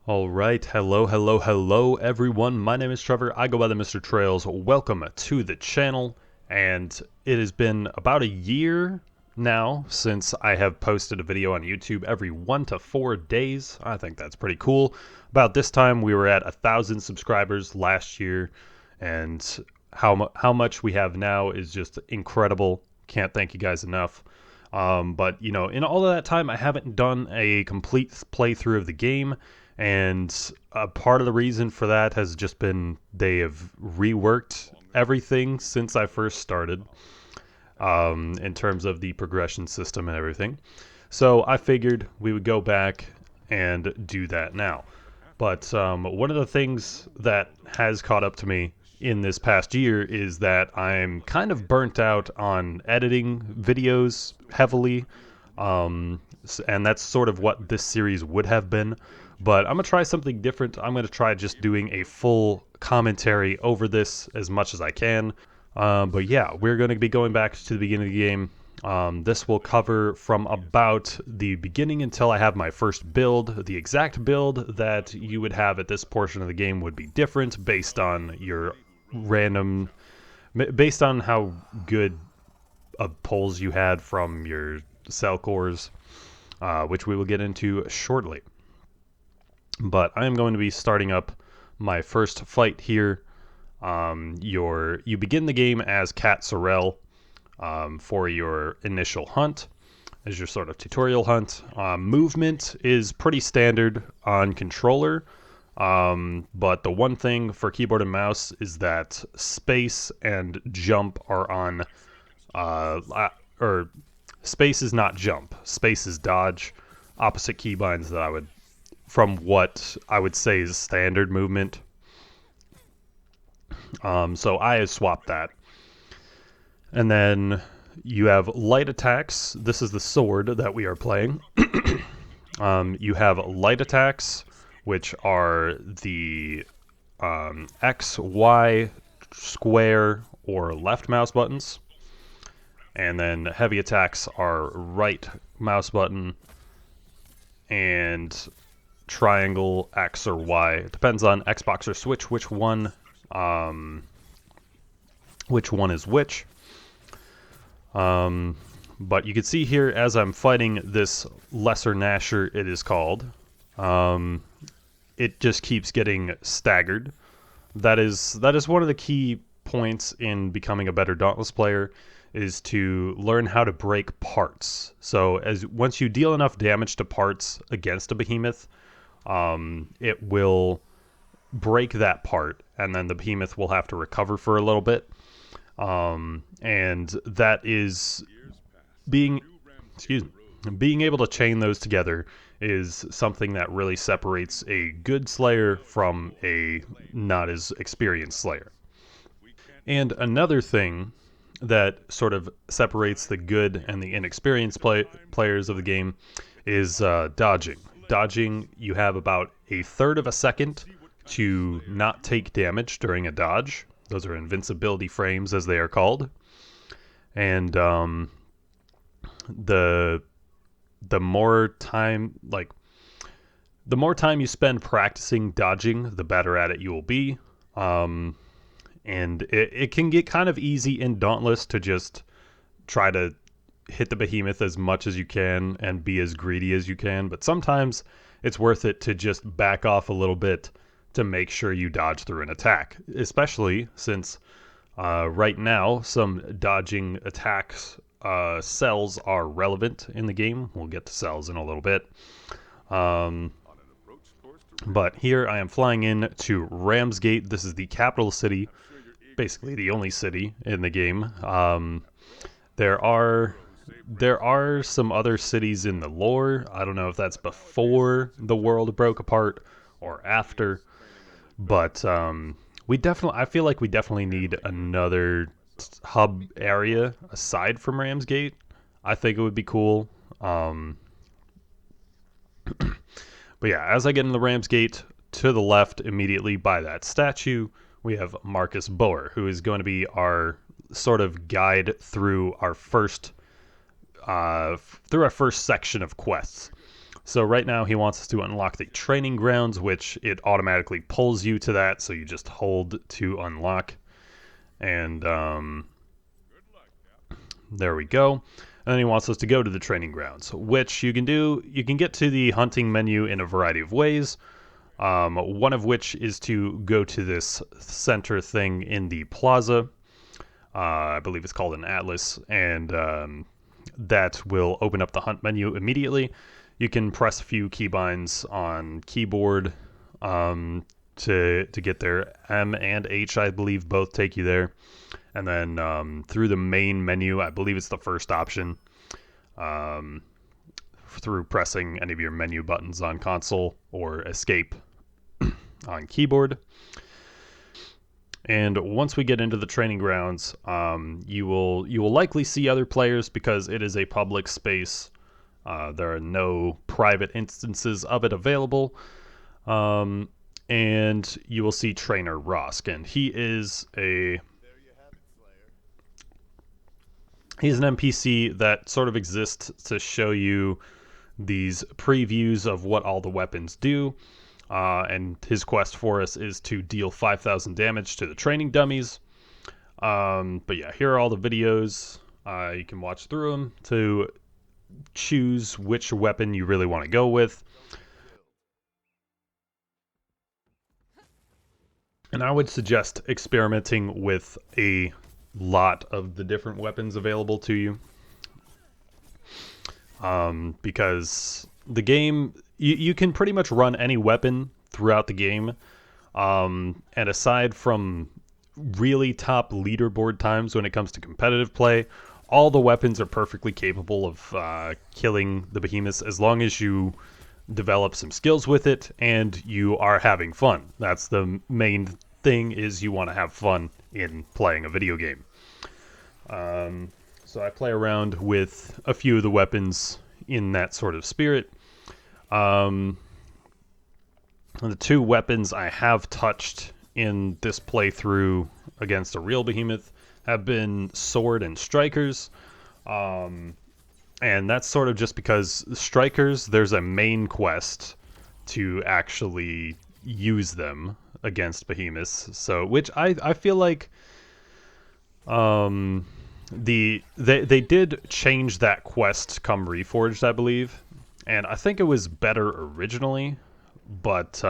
All right, hello, everyone. My name is Trevor. I go by the Mr. Trails. Welcome to the channel. And it has been about a year now since I have posted a video on YouTube every 1 to 4 days. I think that's pretty cool. About this time, we were at 1,000 subscribers last year, and how much we have now is just incredible. Can't thank you guys enough. But you know, in all of that time, I haven't done a complete playthrough of the game. And part of the reason for that has just been they have reworked everything since I first started in terms of the progression system and everything. So I figured we would go back and do that now. But one of the things that has caught up to me in this past year is that I'm kind of burnt out on editing videos heavily. And that's sort of what this series would have been. But I'm going to try something different. I'm going to try just doing a full commentary over this as much as I can. But yeah, we're going to be going back to the beginning of the game. This will cover from about the beginning until I have my first build. The exact build that you would have at this portion of the game would be different based on your based on how good of pulls you had from your cell cores, which we will get into shortly. But I am going to be starting up my first fight here. You begin the game as Cat Sorrel for your initial hunt, as your sort of tutorial hunt. Movement is pretty standard on controller, but the one thing for keyboard and mouse is that space and jump are on, or space is not jump, space is dodge. Opposite keybinds that from what I would say is standard movement. So I have swapped that. And then you have light attacks. This is the sword that we are playing. You have light attacks, which are the X, Y, square, or left mouse buttons. And then heavy attacks are right mouse button and triangle, X, or Y. It depends on Xbox or Switch which one is which. But you can see here as I'm fighting this lesser Gnasher, it is called. It just keeps getting staggered. That is one of the key points in becoming a better Dauntless player, is to learn how to break parts. So once you deal enough damage to parts against a behemoth, it will break that part, and then the behemoth will have to recover for a little bit. And that is being able to chain those together is something that really separates a good Slayer from a not as experienced Slayer. And another thing that sort of separates the good and the inexperienced players of the game is dodging. Dodging, you have about 1/3 of a second to not take damage during a dodge. Those are invincibility frames, as they are called. And the more time you spend practicing dodging, the better at it you will be. And it can get kind of easy in Dauntless to just try to hit the behemoth as much as you can and be as greedy as you can, but sometimes it's worth it to just back off a little bit to make sure you dodge through an attack, especially since right now some dodging attacks cells are relevant in the game. We'll get to cells in a little bit. But here I am flying in to Ramsgate. This is the capital city, basically the only city in the game. There are some other cities in the lore. I don't know if that's before the world broke apart or after, but I feel like we definitely need another hub area aside from Ramsgate. I think it would be cool. But yeah, as I get in the Ramsgate, to the left immediately by that statue, we have Marcus Boer, who is going to be our sort of guide through our first section of quests. So right now he wants us to unlock the training grounds, which it automatically pulls you to that, so you just hold to unlock. And there we go. And then he wants us to go to the training grounds, which you can do. You can get to the hunting menu in a variety of ways. One of which is to go to this center thing in the plaza. I believe it's called an Atlas, and that will open up the hunt menu immediately. You can press a few keybinds on keyboard to get there. M and H, I believe, both take you there. And then through the main menu, I believe it's the first option, through pressing any of your menu buttons on console or escape on keyboard. And once we get into the training grounds, you will likely see other players because it is a public space. There are no private instances of it available. And you will see Trainer Rask, and he's an NPC that sort of exists to show you these previews of what all the weapons do. And his quest for us is to deal 5,000 damage to the training dummies. But yeah, here are all the videos. You can watch through them to choose which weapon you really want to go with. And I would suggest experimenting with a lot of the different weapons available to you. Because the game, you can pretty much run any weapon throughout the game. And aside from really top leaderboard times when it comes to competitive play, all the weapons are perfectly capable of killing the behemoths as long as you develop some skills with it and you are having fun. That's the main thing, is you want to have fun in playing a video game. So I play around with a few of the weapons in that sort of spirit. The two weapons I have touched in this playthrough against a real behemoth have been sword and strikers. And that's sort of just because strikers, there's a main quest to actually use them against behemoths. So, which I feel like they did change that quest come Reforged, I believe, and I think it was better originally, but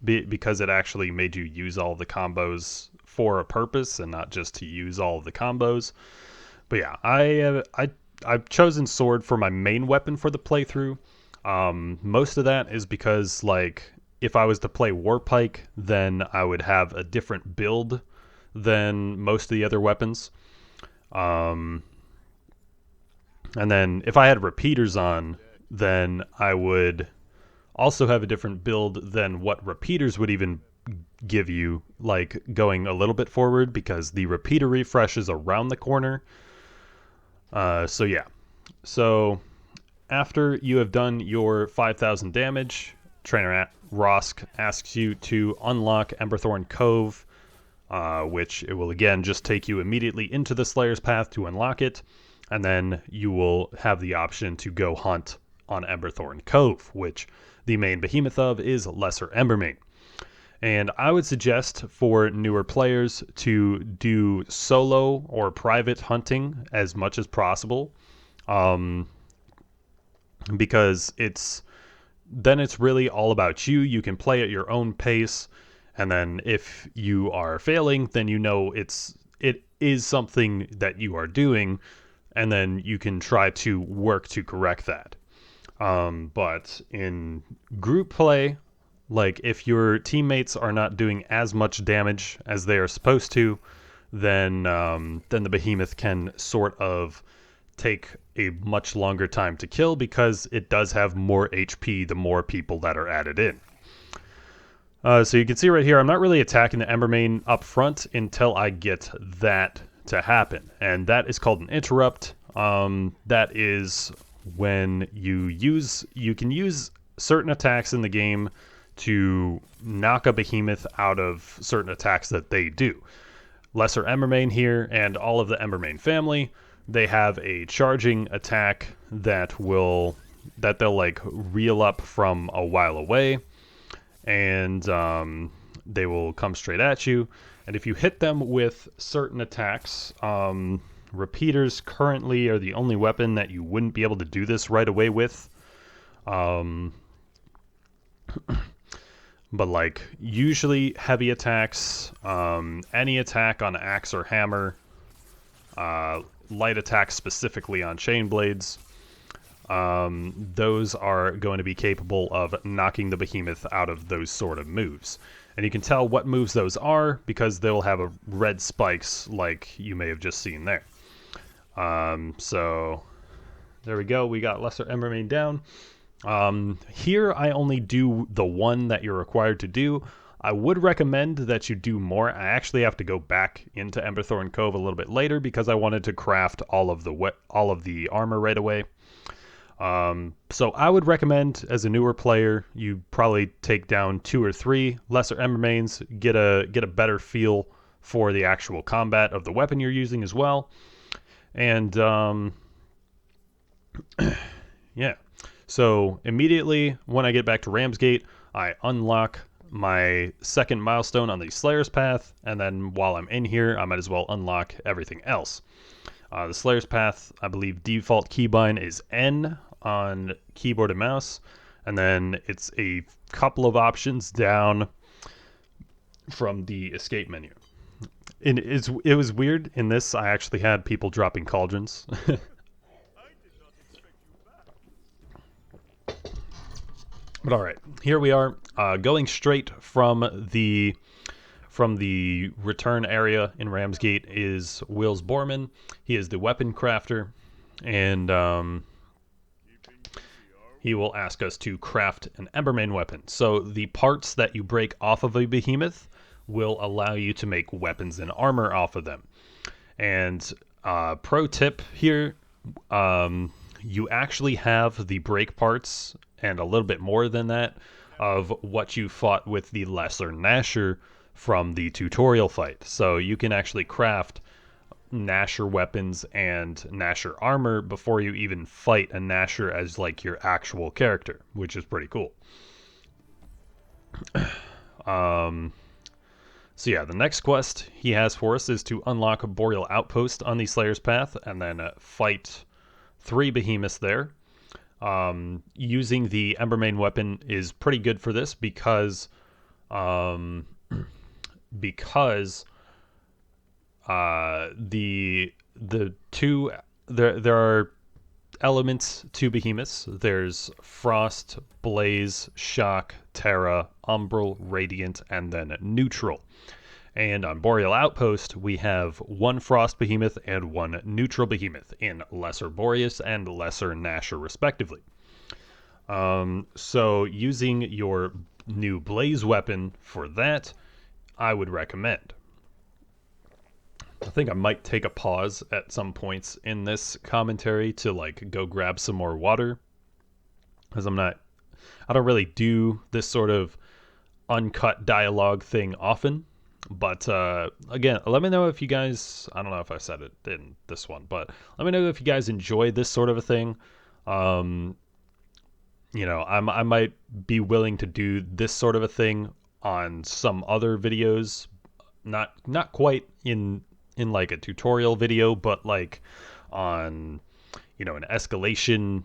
because it actually made you use all of the combos for a purpose and not just to use all of the combos. But yeah, I've chosen sword for my main weapon for the playthrough. Most of that is because, like, if I was to play Warpike, then I would have a different build than most of the other weapons. And then if I had repeaters on, then I would also have a different build than what repeaters would even give you, like going a little bit forward, because the repeater refresh is around the corner. So yeah. So after you have done your 5,000 damage, Trainer Rask asks you to unlock Emberthorn Cove, which it will again just take you immediately into the Slayer's Path to unlock it, and then you will have the option to go hunt on Emberthorn Cove, which the main behemoth of is Lesser Embermane. And I would suggest for newer players to do solo or private hunting as much as possible, because it's really all about you. You can play at your own pace, and then if you are failing, then you know it is something that you are doing, and then you can try to work to correct that. But in group play, like if your teammates are not doing as much damage as they are supposed to, then the behemoth can sort of take a much longer time to kill, because it does have more HP the more people that are added in. So you can see right here, I'm not really attacking the Embermane up front until I get that to happen, and that is called an interrupt. That is when you can use certain attacks in the game to knock a behemoth out of certain attacks that they do. Lesser Embermane here and all of the Embermane family, they have a charging attack that will that they'll like reel up from a while away, and they will come straight at you. And if you hit them with certain attacks, repeaters currently are the only weapon that you wouldn't be able to do this right away with. But like usually heavy attacks, any attack on axe or hammer, light attacks specifically on chain blades, those are going to be capable of knocking the behemoth out of those sort of moves. And you can tell what moves those are because they'll have a red spikes like you may have just seen there. So there we go. We got Lesser Embermane down. Here I only do the one that you're required to do. I would recommend that you do more. I actually have to go back into Emberthorn Cove a little bit later because I wanted to craft all of the armor right away. So I would recommend, as a newer player, you probably take down 2 or 3 Lesser Embermanes, get a better feel for the actual combat of the weapon you're using as well. And yeah. So immediately when I get back to Ramsgate, I unlock my second milestone on the Slayer's Path, and then while I'm in here, I might as well unlock everything else. The Slayer's Path, I believe default keybind is N on keyboard and mouse, and then it's a couple of options down from the escape menu. It was weird. In this, I actually had people dropping cauldrons. But all right, here we are, going straight from the return area in Ramsgate is Wills Borman. He is the weapon crafter, and he will ask us to craft an Embermane weapon. So the parts that you break off of a behemoth will allow you to make weapons and armor off of them. And pro tip here, you actually have the break parts and a little bit more than that of what you fought with the Lesser Gnasher from the tutorial fight. So you can actually craft Gnasher weapons and Gnasher armor before you even fight a Gnasher as like your actual character, which is pretty cool. So yeah, the next quest he has for us is to unlock a Boreal Outpost on the Slayer's Path and then fight 3 behemoths there. Using the Embermane weapon is pretty good for this because there are elements to behemoths. There's Frost, Blaze, Shock, Terra, Umbral, Radiant, and then Neutral. And on Boreal Outpost, we have 1 Frost Behemoth and 1 Neutral Behemoth in Lesser Boreas and Lesser Gnasher, respectively. So using your new Blaze weapon for that, I would recommend. I think I might take a pause at some points in this commentary to like go grab some more water, because I don't really do this sort of uncut dialogue thing often. But again, let me know if you guys, I don't know if I said it in this one, but let me know if you guys enjoy this sort of a thing. You know, I might be willing to do this sort of a thing on some other videos, not quite in like a tutorial video, but like on, you know, an escalation,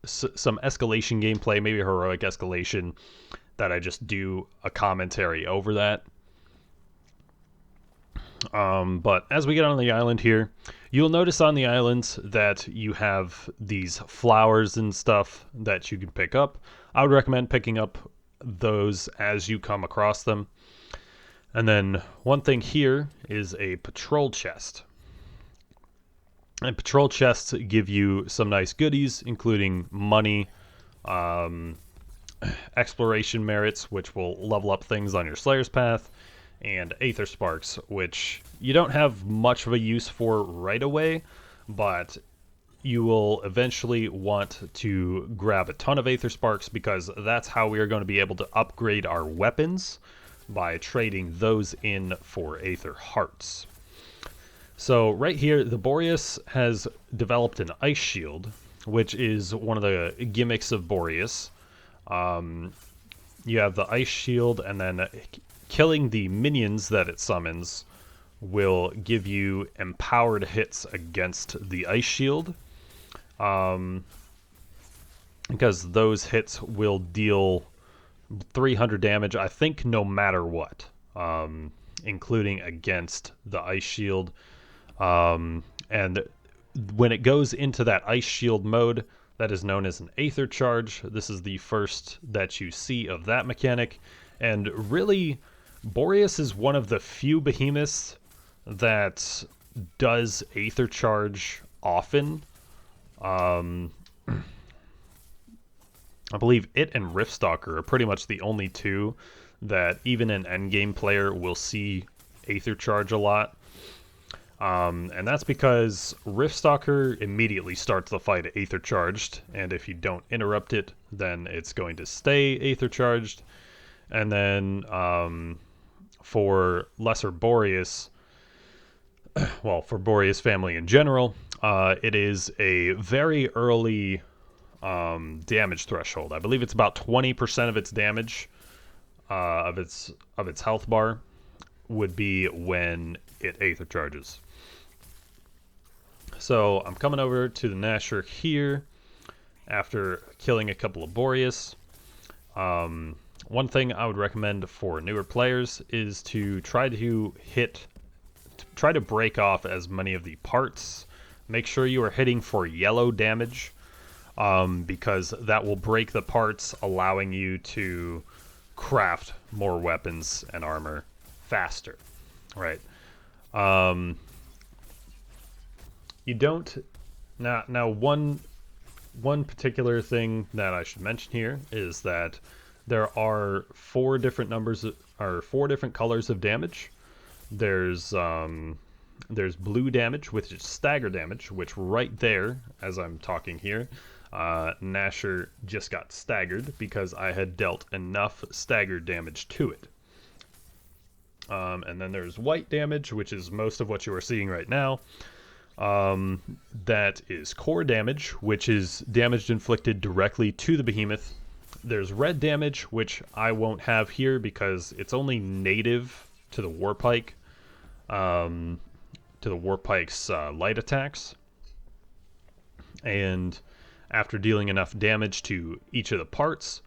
some escalation gameplay, maybe heroic escalation, that I just do a commentary over that. But as we get on the island here, you'll notice on the islands that you have these flowers and stuff that you can pick up. I would recommend picking up those as you come across them. And then one thing here is a patrol chest. And patrol chests give you some nice goodies, including money, exploration merits, which will level up things on your Slayer's Path, and Aether Sparks, which you don't have much of a use for right away, but you will eventually want to grab a ton of Aether Sparks because that's how we are going to be able to upgrade our weapons, by trading those in for Aether Hearts. So right here, the Boreas has developed an ice shield, which is one of the gimmicks of Boreas. You have the Ice Shield, and then killing the minions that it summons will give you empowered hits against the Ice Shield. Because those hits will deal 300 damage, I think, no matter what, including against the Ice Shield. And when it goes into that Ice Shield mode, that is known as an Aether Charge. This is the first that you see of that mechanic. And really, Boreas is one of the few behemoths that does Aether Charge often. I believe it and Riftstalker are pretty much the only two that even an endgame player will see Aether Charge a lot. And that's because Riftstalker immediately starts the fight Aether Charged, and if you don't interrupt it, then it's going to stay Aether Charged. And then for Lesser Boreas, well, for Boreas family in general, it is a very early damage threshold. I believe it's about 20% of its damage, of its health bar, would be when it Aether Charges. So I'm coming over to the Gnasher here after killing a couple of Boreas. One thing I would recommend for newer players is to try to break off as many of the parts. Make sure you are hitting for yellow damage, because that will break the parts, allowing you to craft more weapons and armor faster. Right. You don't now one particular thing that I should mention here is that there are four different colors of damage. There's blue damage, which is stagger damage, which right there, as I'm talking here, Gnasher just got staggered because I had dealt enough stagger damage to it. And then there's white damage, which is most of what you are seeing right now. That is core damage, which is damage inflicted directly to the behemoth. There's red damage, which I won't have here because it's only native to the Warpike, to the Warpike's light attacks. And after dealing enough damage to each of the parts,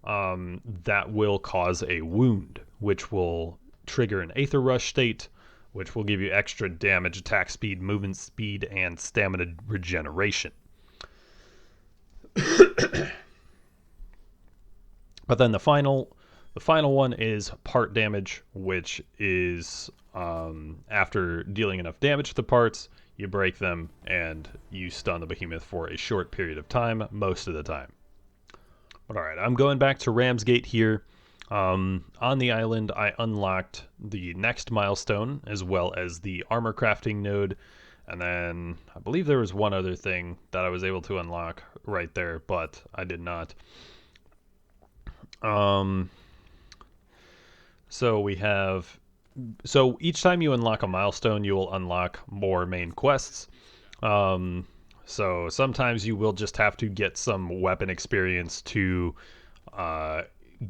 that will cause a wound, which will trigger an Aether Rush state, which will give you extra damage, attack speed, movement speed, and stamina regeneration. But then the final one is part damage, which is after dealing enough damage to the parts, you break them and you stun the behemoth for a short period of time, most of the time. But alright, I'm going back to Ramsgate here. On the island, I unlocked the next milestone, as well as the armor crafting node, and then I believe there was one other thing that I was able to unlock right there, but I did not. So each time you unlock a milestone, you will unlock more main quests. So sometimes you will just have to get some weapon experience to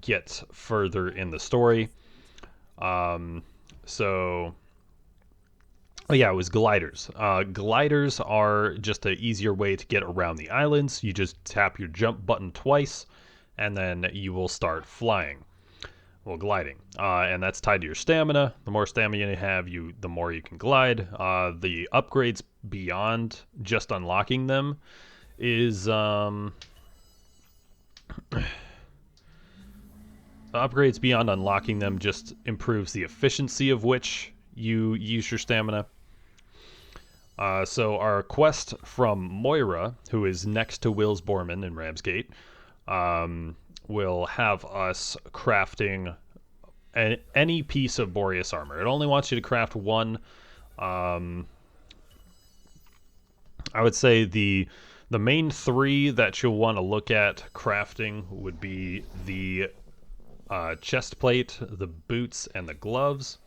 get further in the story. It was gliders. Gliders are just an easier way to get around the islands. You just tap your jump button twice, and then you will start flying. Well, gliding. And that's tied to your stamina. The more stamina you have, the more you can glide. The upgrades beyond just unlocking them is... upgrades beyond unlocking them just improves the efficiency of which you use your stamina. So our quest from Moira, who is next to Will's Borman in Ramsgate, will have us crafting any piece of Boreas armor. It only wants you to craft one. I would say the main three that you'll want to look at crafting would be the chest plate, the boots, and the gloves.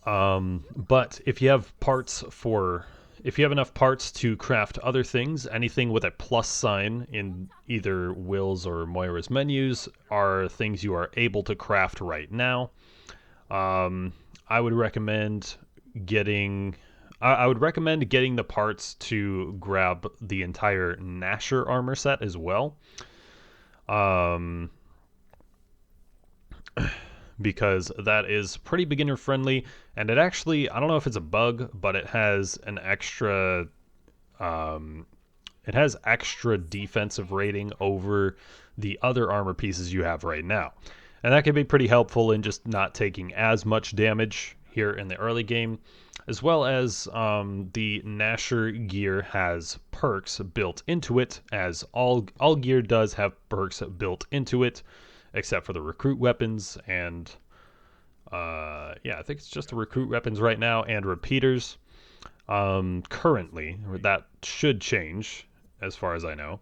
But if you have parts for if you have enough parts to craft other things, anything with a plus sign in either Will's or Moira's menus are things you are able to craft right now. I would recommend getting the parts to grab the entire Gnasher armor set as well. Because that is pretty beginner friendly, and it actually, I don't know if it's a bug, but it has an extra defensive rating over the other armor pieces you have right now. And that can be pretty helpful in just not taking as much damage here in the early game, as well as the Gnasher gear has perks built into it, as all gear does have perks built into it, except for the recruit weapons, and yeah, I think it's just the recruit weapons right now, and repeaters. Currently, that should change, as far as I know.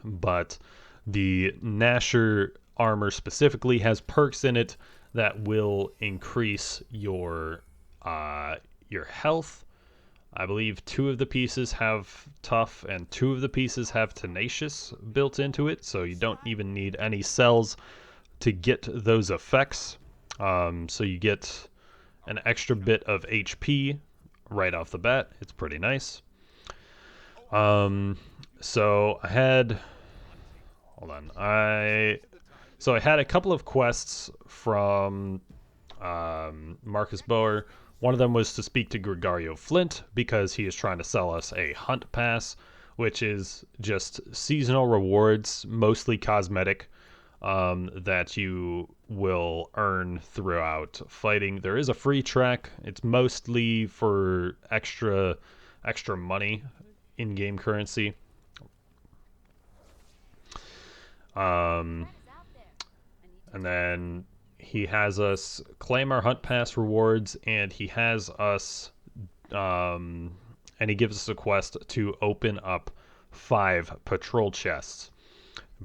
But the Gnasher armor specifically has perks in it that will increase your health. I believe 2 of the pieces have tough and 2 of the pieces have tenacious built into it, so you don't even need any cells to get those effects. So you get an extra bit of HP right off the bat. It's pretty nice. So I had, hold on, I had a couple of quests from Marcus Boer. One of them was to speak to Gregario Flint because he is trying to sell us a hunt pass, which is just seasonal rewards, mostly cosmetic, that you will earn throughout fighting. There is a free track. It's mostly for extra money, in-game currency. And then he has us claim our hunt pass rewards, and he has us, and he gives us a quest to open up 5 patrol chests.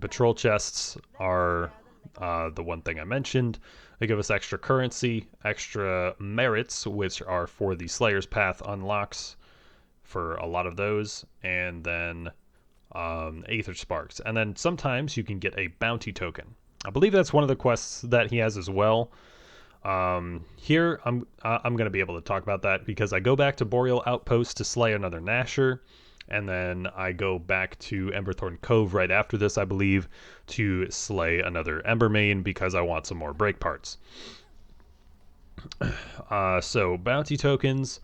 Patrol chests are the one thing I mentioned. They give us extra currency, extra merits, which are for the Slayer's Path unlocks for a lot of those, and then Aether Sparks. And then sometimes you can get a bounty token. I believe that's one of the quests that he has as well. Here, I'm going to be able to talk about that because I go back to Boreal Outpost to slay another Gnasher, and then I go back to Emberthorn Cove right after this, I believe, to slay another Embermane because I want some more break parts. So bounty tokens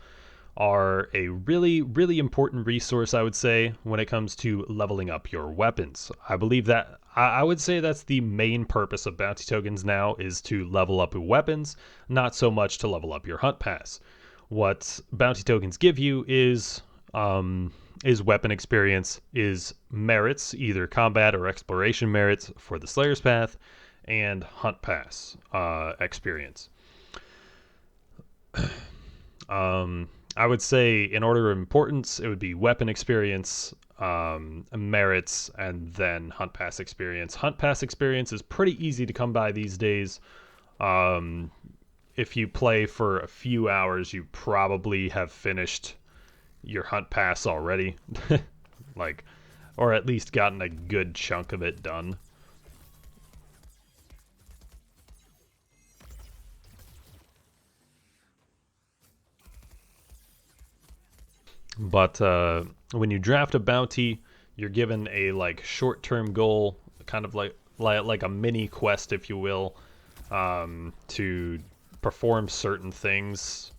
are a really, really important resource, I would say, when it comes to leveling up your weapons. I believe that, I would say that's the main purpose of bounty tokens now, is to level up your weapons, not so much to level up your hunt pass. What bounty tokens give you is weapon experience, is merits, either combat or exploration merits for the Slayer's Path, and hunt pass experience. I would say in order of importance, it would be weapon experience, merits, and then hunt pass experience. Hunt pass experience is pretty easy to come by these days. If you play for a few hours, you probably have finished your hunt pass already. Like, or at least gotten a good chunk of it done. But when you draft a bounty, you're given a like short-term goal, kind of like a mini quest, if you will, to perform certain things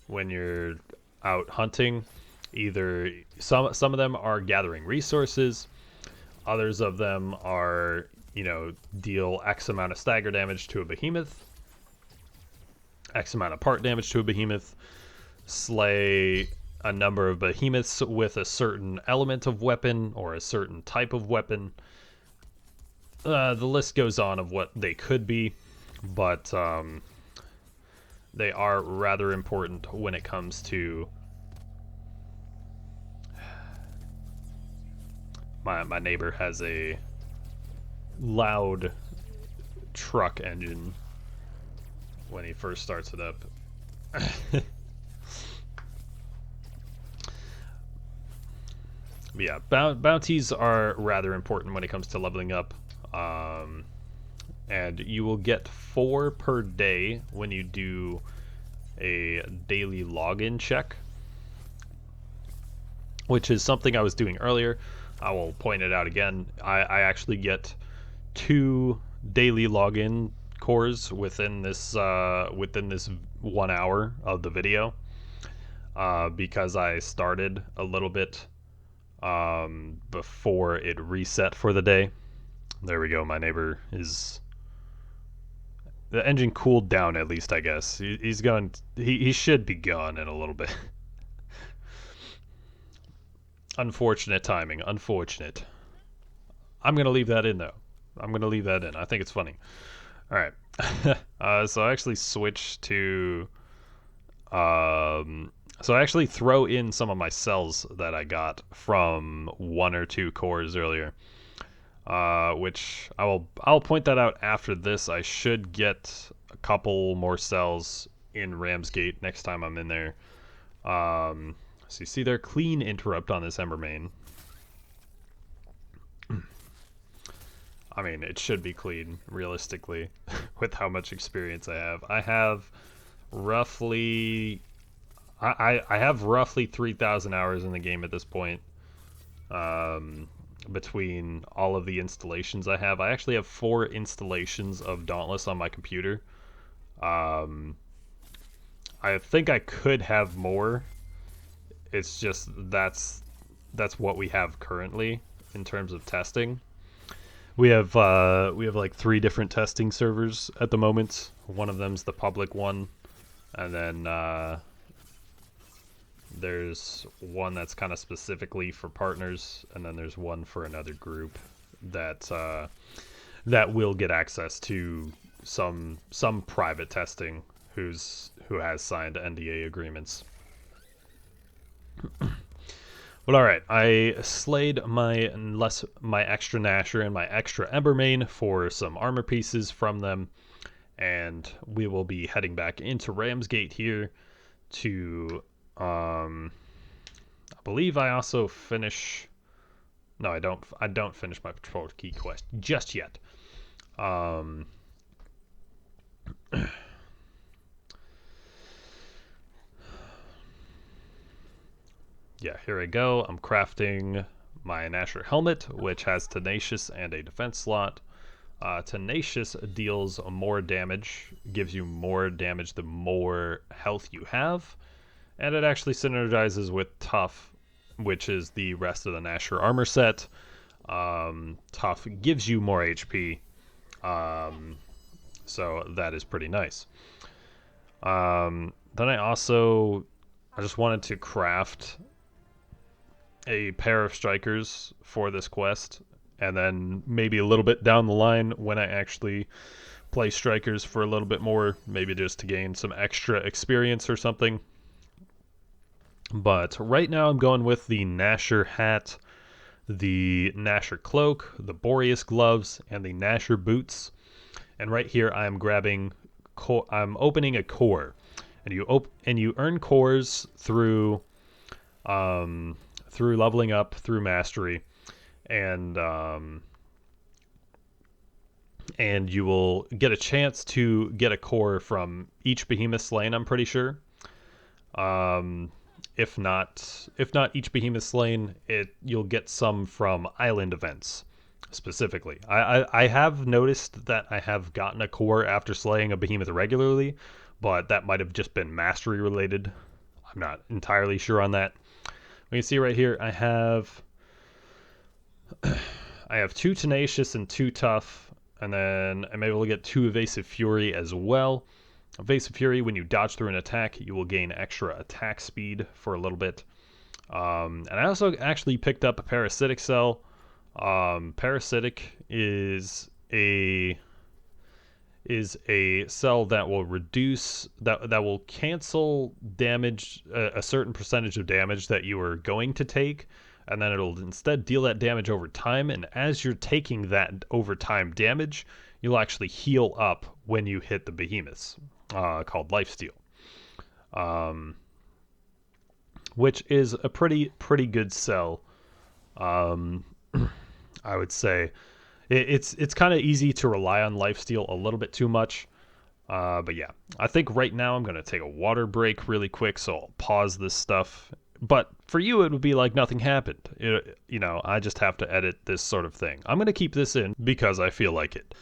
when you're out hunting. Either some of them are gathering resources, others of them are, you know, deal X amount of stagger damage to a behemoth, X amount of part damage to a behemoth, slay a number of behemoths with a certain element of weapon or a certain type of weapon. The list goes on of what they could be, but they are rather important when it comes to my neighbor has a loud truck engine when he first starts it up. But yeah, bounties are rather important when it comes to leveling up. And you will get 4 per day when you do a daily login check, which is something I was doing earlier. I will point it out again. I actually get 2 daily login cores within this 1 hour of the video, because I started a little bit before it reset for the day. There we go. My neighbor is... The engine cooled down, at least, I guess. He's gone. He should be gone in a little bit. Unfortunate timing. Unfortunate. I'm going to leave that in, though. I'm going to leave that in. I think it's funny. All right. So I actually switched to... so I actually throw in some of my cells that I got from 1 or 2 cores earlier. Which I'll point that out after this. I should get a couple more cells in Ramsgate next time I'm in there. So you see there, clean interrupt on this Embermane. I mean, it should be clean, realistically, with how much experience I have. I have roughly... I have roughly 3,000 hours in the game at this point. Between all of the installations I have. I actually have 4 installations of Dauntless on my computer. I think I could have more. It's just that's what we have currently in terms of testing. We have like 3 different testing servers at the moment. One of them's the public one, and then there's one that's kind of specifically for partners, and then there's one for another group that that will get access to some private testing who has signed NDA agreements. But all right, I slayed my extra Gnasher and my extra Embermane for some armor pieces from them, and we will be heading back into Ramsgate here to... I believe I also finish... No, I don't finish my patrol key quest just yet. Yeah, here I go. I'm crafting my Gnasher helmet, which has Tenacious and a defense slot. Tenacious deals more damage, gives you more damage the more health you have. And it actually synergizes with Tough, which is the rest of the Gnasher armor set. Tough gives you more HP, so that is pretty nice. Then I just wanted to craft a pair of strikers for this quest, and then maybe a little bit down the line when I actually play strikers for a little bit more, maybe just to gain some extra experience or something. But right now I'm going with the Gnasher hat, the Gnasher cloak, the Boreas gloves, and the Gnasher boots. And right here I'm opening a core, and you earn cores through leveling up, through mastery, and you will get a chance to get a core from each behemoth slain, I'm pretty sure. If not each behemoth slain, you'll get some from island events specifically. I have noticed that I have gotten a core after slaying a behemoth regularly, but that might have just been mastery related. I'm not entirely sure on that. We can see right here I have 2 Tenacious and 2 Tough, and then I'm able to get 2 Evasive Fury as well. Evasive Fury, when you dodge through an attack, you will gain extra attack speed for a little bit. And I also actually picked up a Parasitic cell. Parasitic is a cell that will that will cancel damage, a certain percentage of damage that you are going to take, and then it'll instead deal that damage over time. And as you're taking that over time damage, you'll actually heal up when you hit the behemoths, called Lifesteal, which is a pretty good cell I would say it's kind of easy to rely on lifesteal a little bit too much. But yeah, I think right now I'm going to take a water break really quick, so I'll pause this stuff. But for you, it would be like nothing happened. You know, I just have to edit this sort of thing. I'm going to keep this in because I feel like it.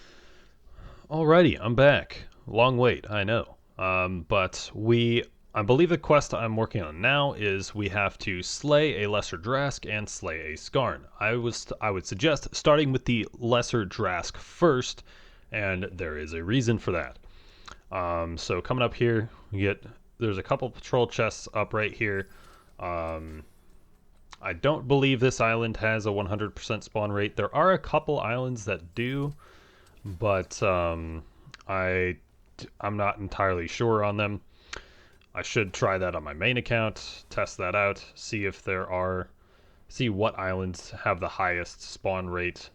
Alrighty, I'm back. Long wait, I know. I believe the quest I'm working on now is we have to slay a lesser Drask and slay a Skarn. I would suggest starting with the lesser Drask first, and there is a reason for that. So coming up here, there's a couple patrol chests up right here. I don't believe this island has a 100% spawn rate. There are a couple islands that do, but I'm not entirely sure on them. I should try that on my main account, test that out, see what islands have the highest spawn rate,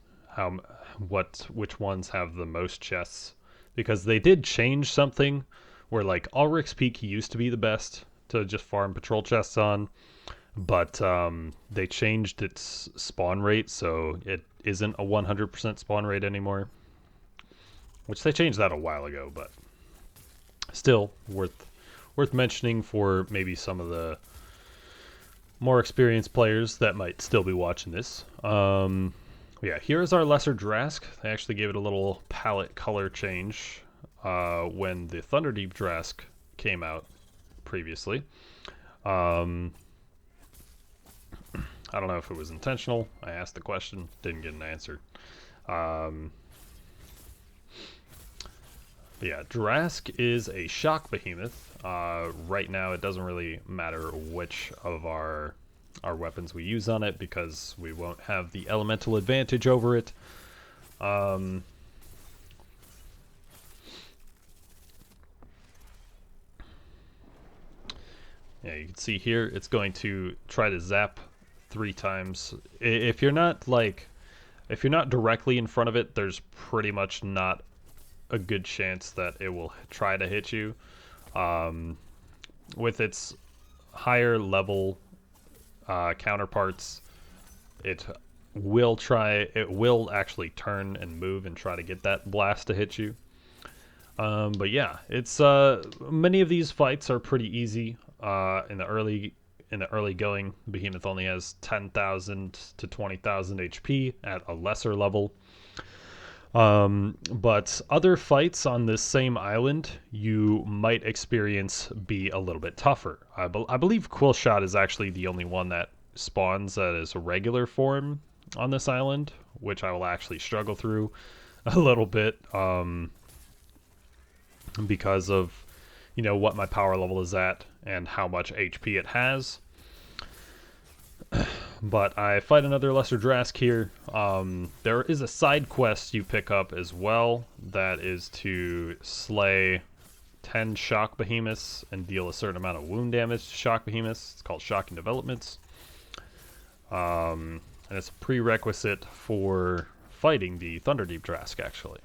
which ones have the most chests, because they did change something where like Ulrich's Peak used to be the best to just farm patrol chests on, but they changed its spawn rate, so it isn't a 100% spawn rate anymore, which they changed that a while ago, but still worth mentioning for maybe some of the more experienced players that might still be watching this. Yeah, here's our lesser Drask. They actually gave it a little palette color change when the Thunderdeep Drask came out previously. I don't know if it was intentional. I asked the question, didn't get an answer. Yeah, Drask is a shock behemoth. Right now it doesn't really matter which of our weapons we use on it because we won't have the elemental advantage over it. Yeah, you can see here it's going to try to zap 3 times. If you're not directly in front of it, there's pretty much not a good chance that it will try to hit you. With its higher level counterparts, it will actually turn and move and try to get that blast to hit you. But yeah, it's many of these fights are pretty easy. In the early going, Behemoth only has 10,000 to 20,000 HP at a lesser level. But other fights on this same island you might experience be a little bit tougher. I believe Quillshot is actually the only one that spawns as a regular form on this island, which I will actually struggle through a little bit because of, you know, what my power level is at and how much HP it has. But I fight another lesser Drask here. There is a side quest you pick up as well that is to slay 10 shock behemoths and deal a certain amount of wound damage to shock behemoths. It's called Shocking Developments. And it's a prerequisite for fighting the Thunderdeep Drask, actually.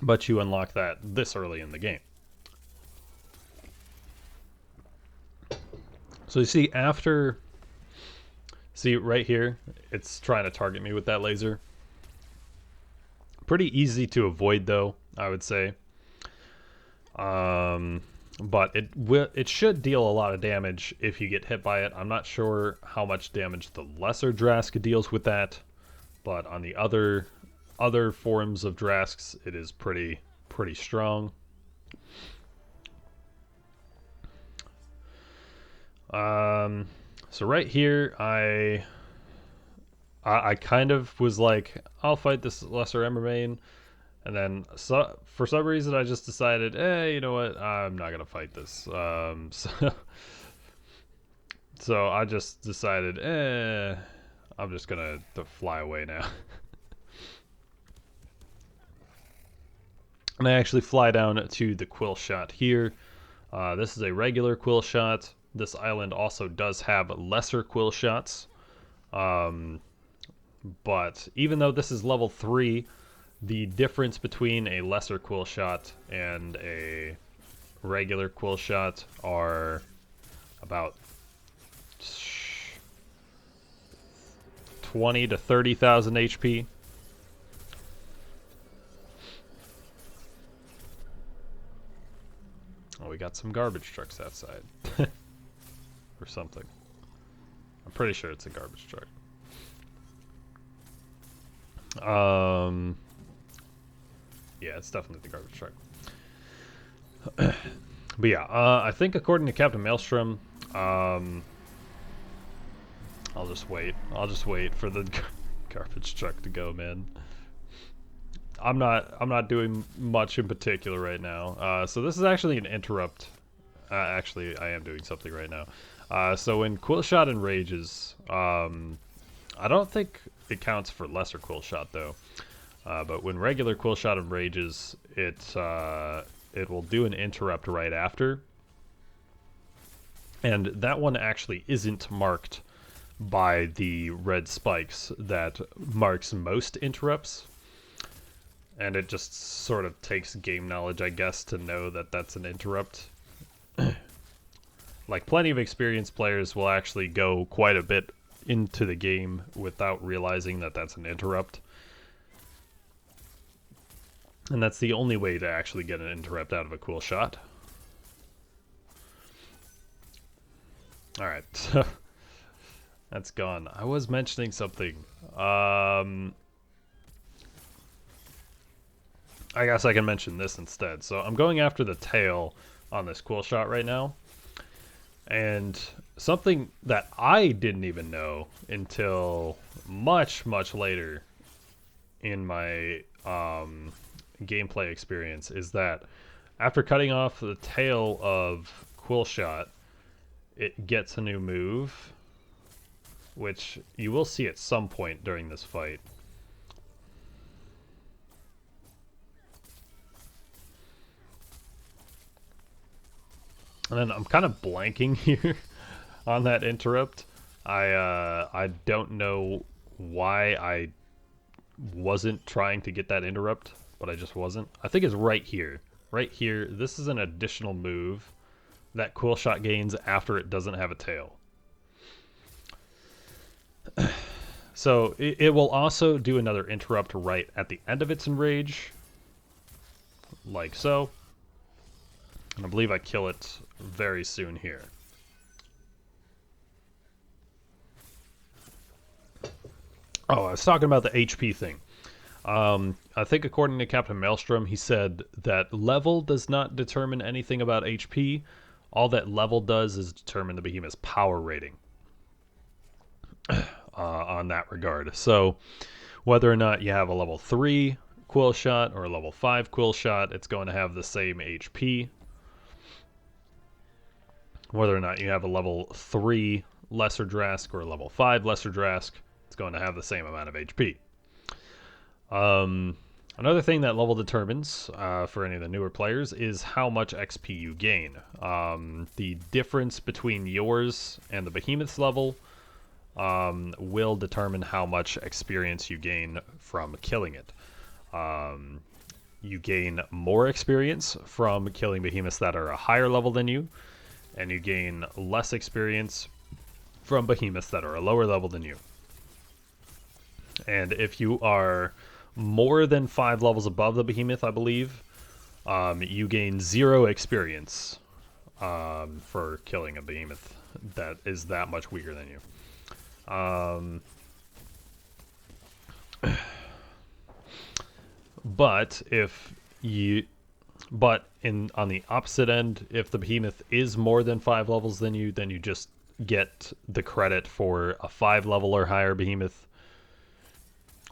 But you unlock that this early in the game. So you see see right here, it's trying to target me with that laser. Pretty easy to avoid though, I would say. But it should deal a lot of damage if you get hit by it. I'm not sure how much damage the lesser Drask deals with that, but on the other forms of Drasks, it is pretty strong. So right here, I kind of was like, I'll fight this lesser Embermane, and then for some reason I just decided, you know what, I'm not gonna fight this. So I just decided, I'm just gonna fly away now. And I actually fly down to the Quillshot here. This is a regular Quillshot. This island also does have lesser Quillshots. But even though this is level 3, the difference between a lesser Quillshot and a regular Quillshot are about 20 to 30,000 HP. Oh, we got some garbage trucks outside. Or something. I'm pretty sure it's a garbage truck. Yeah, it's definitely the garbage truck. But yeah, I think according to Captain Maelstrom, I'll just wait. I'll just wait for the garbage truck to go, man. I'm not doing much in particular right now. So this is actually an interrupt. Actually, I am doing something right now. So when Quillshot enrages, I don't think it counts for lesser Quillshot though. But when regular Quillshot enrages, it will do an interrupt right after. And that one actually isn't marked by the red spikes that marks most interrupts. And it just sort of takes game knowledge, I guess, to know that that's an interrupt. Like, plenty of experienced players will actually go quite a bit into the game without realizing that that's an interrupt. And that's the only way to actually get an interrupt out of a Quillshot. Alright, so that's gone. I was mentioning something. I guess I can mention this instead. So I'm going after the tail on this Quillshot right now. And something that I didn't even know until much, much later in my gameplay experience is that after cutting off the tail of Quillshot, it gets a new move, which you will see at some point during this fight. And then I'm kind of blanking here on that interrupt. I don't know why I wasn't trying to get that interrupt, but I just wasn't. I think it's right here. Right here, this is an additional move that Quillshot gains after it doesn't have a tail. So it will also do another interrupt right at the end of its enrage, like so. And I believe I kill it very soon here. Oh, I was talking about the HP thing. I think according to Captain Maelstrom, he said that level does not determine anything about HP. All that level does is determine the behemoth's power rating on that regard. So whether or not you have a level 3 Quillshot or a level 5 Quillshot, it's going to have the same HP. Whether or not you have a level 3 Lesser Drask or a level 5 Lesser Drask, it's going to have the same amount of HP. Another thing that level determines for any of the newer players is how much XP you gain. The difference between yours and the behemoth's level will determine how much experience you gain from killing it. You gain more experience from killing behemoths that are a higher level than you, and you gain less experience from behemoths that are a lower level than you. And if you are more than 5 levels above the behemoth, I believe, you gain 0 experience for killing a behemoth that is that much weaker than you. But if you... But on the opposite end, if the behemoth is more than 5 levels than you, then you just get the credit for a 5 level or higher behemoth.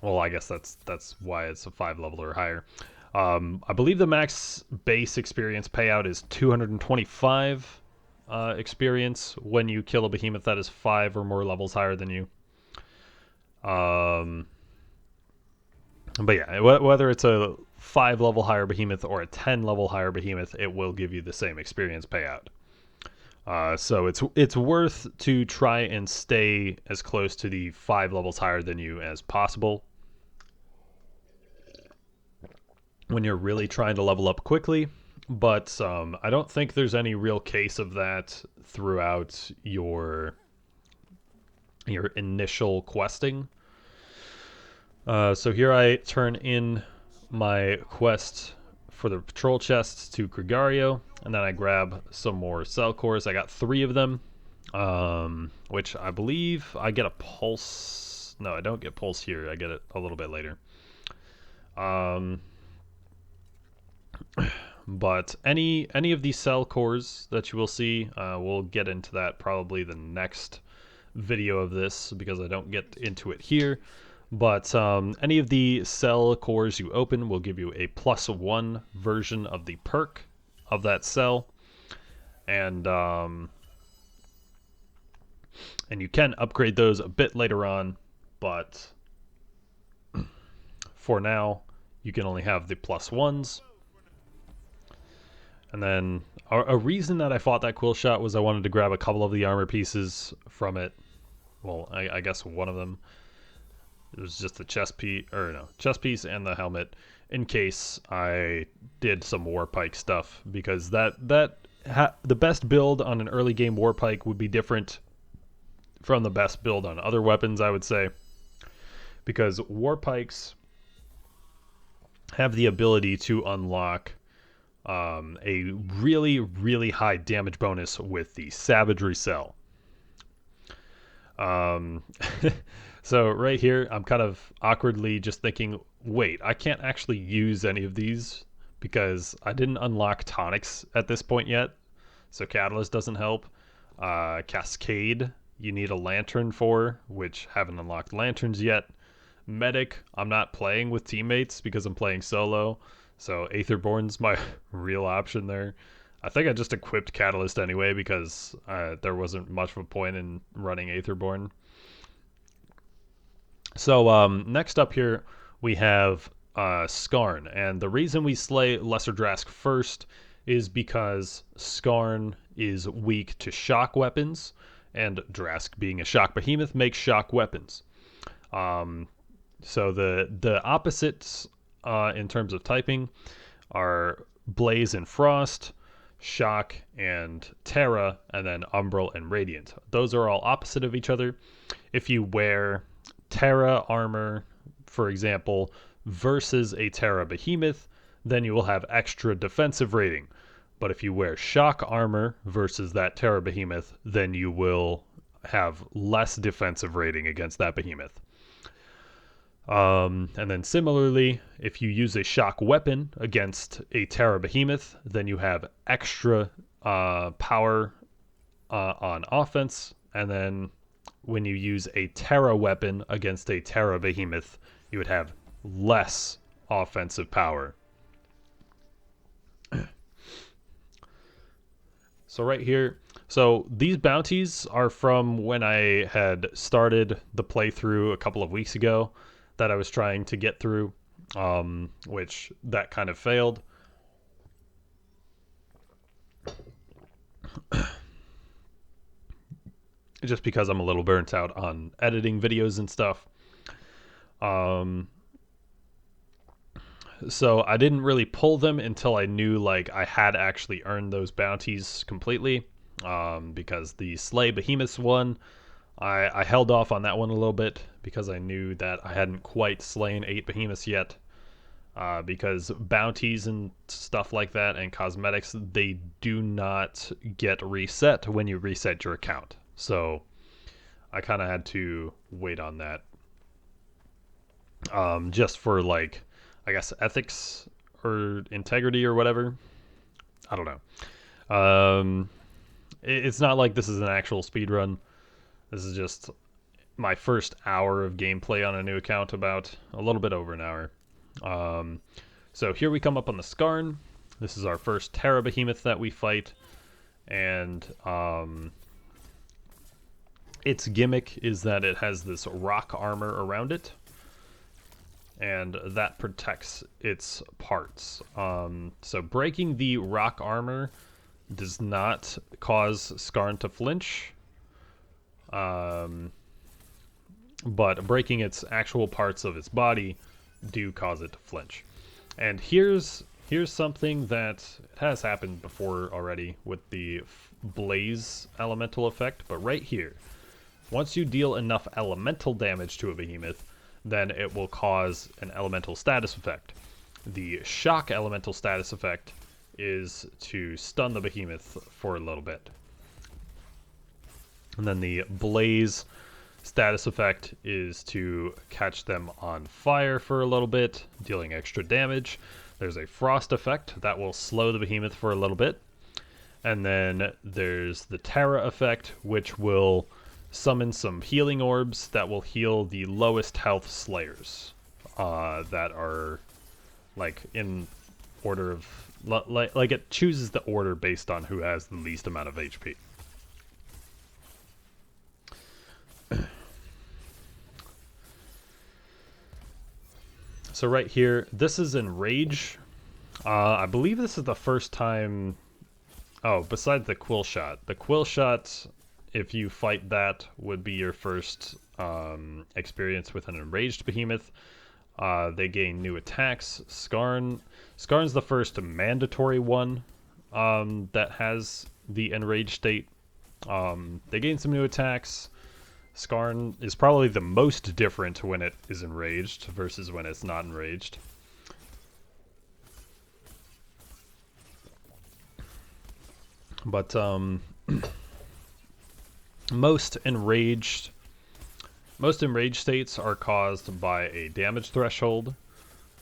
Well, I guess that's why it's a 5 level or higher. I believe the max base experience payout is 225 experience when you kill a behemoth that is 5 or more levels higher than you. But yeah, whether it's a 5 level higher behemoth or a 10 level higher behemoth, it will give you the same experience payout. So it's worth to try and stay as close to the 5 levels higher than you as possible when you're really trying to level up quickly. But I don't think there's any real case of that throughout your initial questing. So here I turn in my quest for the patrol chests to Gregario, and then I grab some more cell cores. I got 3 of them, which I believe I get a pulse. No, I don't get pulse here. I get it a little bit later. But any of these cell cores that you will see, we'll get into that probably the next video of this because I don't get into it here. But any of the cell cores you open will give you a +1 version of the perk of that cell, and you can upgrade those a bit later on, but for now you can only have the +1s. And then a reason that I fought that Quillshot was I wanted to grab a couple of the armor pieces from it. Well, I guess one of them. It was just the chest piece and the helmet, in case I did some Warpike stuff, because the best build on an early game Warpike would be different from the best build on other weapons, I would say, because Warpikes have the ability to unlock a really high damage bonus with the Savagery Cell. So right here, I'm kind of awkwardly just thinking, wait, I can't actually use any of these because I didn't unlock tonics at this point yet. So Catalyst doesn't help. Cascade, you need a lantern for, which haven't unlocked lanterns yet. Medic, I'm not playing with teammates because I'm playing solo. So Aetherborn's my real option there. I think I just equipped Catalyst anyway because there wasn't much of a point in running Aetherborn. So next up here we have Skarn, and the reason we slay Lesser Drask first is because Skarn is weak to shock weapons, and Drask, being a shock behemoth, makes shock weapons. So the opposites in terms of typing are Blaze and Frost, Shock and Terra, and then Umbral and Radiant. Those are all opposite of each other. If you wear Terra armor, for example, versus a Terra behemoth, then you will have extra defensive rating. But if you wear Shock armor versus that Terra behemoth, then you will have less defensive rating against that behemoth. And then similarly, if you use a shock weapon against a Terra behemoth, then you have extra power on offense. And then when you use a Terra weapon against a Terra behemoth, you would have less offensive power. So right here, so these bounties are from when I had started the playthrough a couple of weeks ago that I was trying to get through, which that kind of failed. Just because I'm a little burnt out on editing videos and stuff. So I didn't really pull them until I knew like I had actually earned those bounties completely, because the Slay Behemoths one, I held off on that one a little bit because I knew that I hadn't quite slain 8 behemoths yet, because bounties and stuff like that and cosmetics, they do not get reset when you reset your account. So I kind of had to wait on that, just for like, I guess, ethics or integrity or whatever. I don't know. It's not like this is an actual speedrun. This is just my first hour of gameplay on a new account, about a little bit over an hour. So here we come up on the Skarn. This is our first Terra Behemoth that we fight. And its gimmick is that it has this rock armor around it, and that protects its parts. So breaking the rock armor does not cause Skarn to flinch, but breaking its actual parts of its body do cause it to flinch. And here's something that has happened before already with the Blaze elemental effect, but right here, once you deal enough elemental damage to a behemoth, then it will cause an elemental status effect. The shock elemental status effect is to stun the behemoth for a little bit. And then the blaze status effect is to catch them on fire for a little bit, dealing extra damage. There's a frost effect that will slow the behemoth for a little bit. And then there's the Terra effect, which will summon some healing orbs that will heal the lowest health slayers that are like in order of like it chooses the order based on who has the least amount of HP. So right here, this is in Rage. I believe this is the first time. Oh, besides the Quillshot. The Quillshot, if you fight that, would be your first experience with an enraged behemoth. They gain new attacks. Skarn's the first mandatory one that has the enraged state. They gain some new attacks. Skarn is probably the most different when it is enraged versus when it's not enraged. But most enraged states are caused by a damage threshold.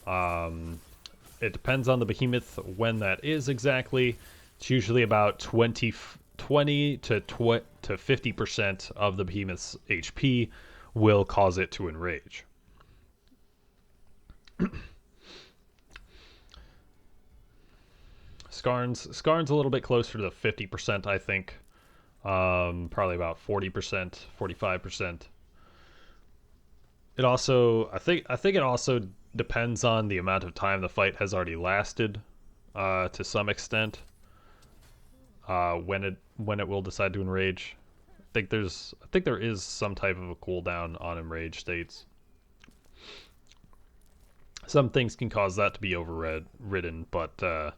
It depends on the behemoth when that is exactly. It's usually about 20 to 50% of the behemoth's HP will cause it to enrage. Skarn's a little bit closer to the 50%, I think. Probably about 40%, 45%. It also, I think it also depends on the amount of time the fight has already lasted, to some extent. When it will decide to enrage. I think there is some type of a cooldown on enraged states. Some things can cause that to be overridden, but I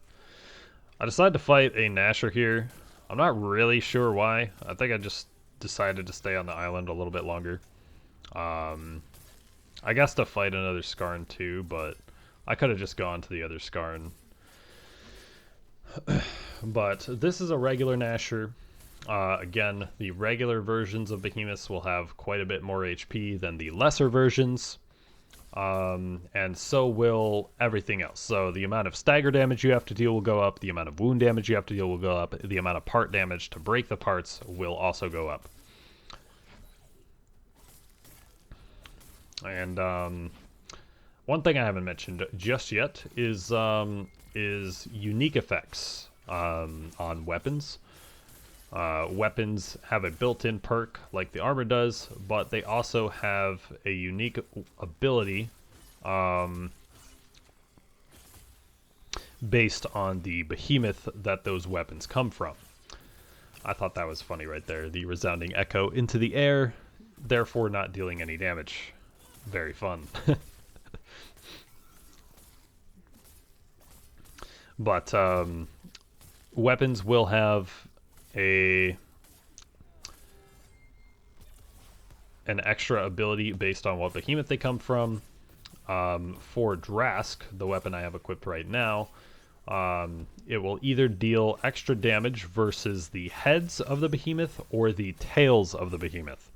decided to fight a Gnasher here. I'm not really sure why. I think I just decided to stay on the island a little bit longer. I guess to fight another Skarn too, but I could have just gone to the other Skarn. But this is a regular Gnasher. Again, the regular versions of behemoths will have quite a bit more HP than the lesser versions. And so will everything else. So the amount of stagger damage you have to deal will go up, the amount of wound damage you have to deal will go up, the amount of part damage to break the parts will also go up. And one thing I haven't mentioned just yet is unique effects on weapons. Weapons have a built-in perk like the armor does, but they also have a unique ability based on the behemoth that those weapons come from. I thought that was funny right there. The resounding echo into the air, therefore not dealing any damage. Very fun. But weapons will have an extra ability based on what behemoth they come from. For Drask, the weapon I have equipped right now, it will either deal extra damage versus the heads of the behemoth or the tails of the behemoth.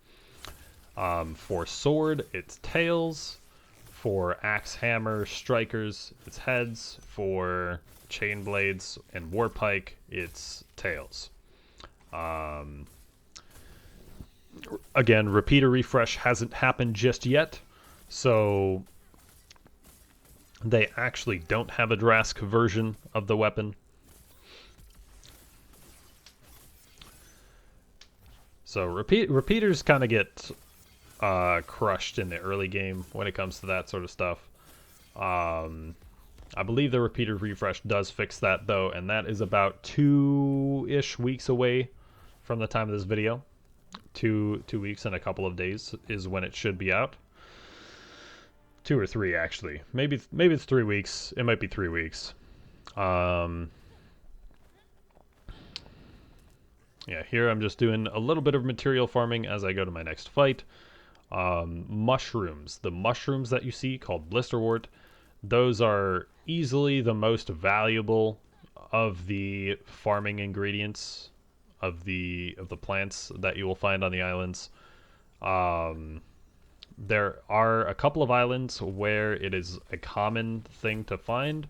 For sword, it's tails. For axe, hammer, strikers, it's heads. For chain blades and warpike, it's tails. Again, repeater refresh hasn't happened just yet, so they actually don't have a Drask version of the weapon. So repeaters kind of get crushed in the early game when it comes to that sort of stuff. I believe the repeater refresh does fix that though, and that is about 2-ish weeks away from the time of this video. 2 weeks and a couple of days is when it should be out. 2 or 3 actually. Maybe it's 3 weeks. It might be 3 weeks. Yeah, here I'm just doing a little bit of material farming as I go to my next fight. Mushrooms. The mushrooms that you see called blisterwort, those are easily the most valuable of the farming ingredients of the plants that you will find on the islands. There are a couple of islands where it is a common thing to find,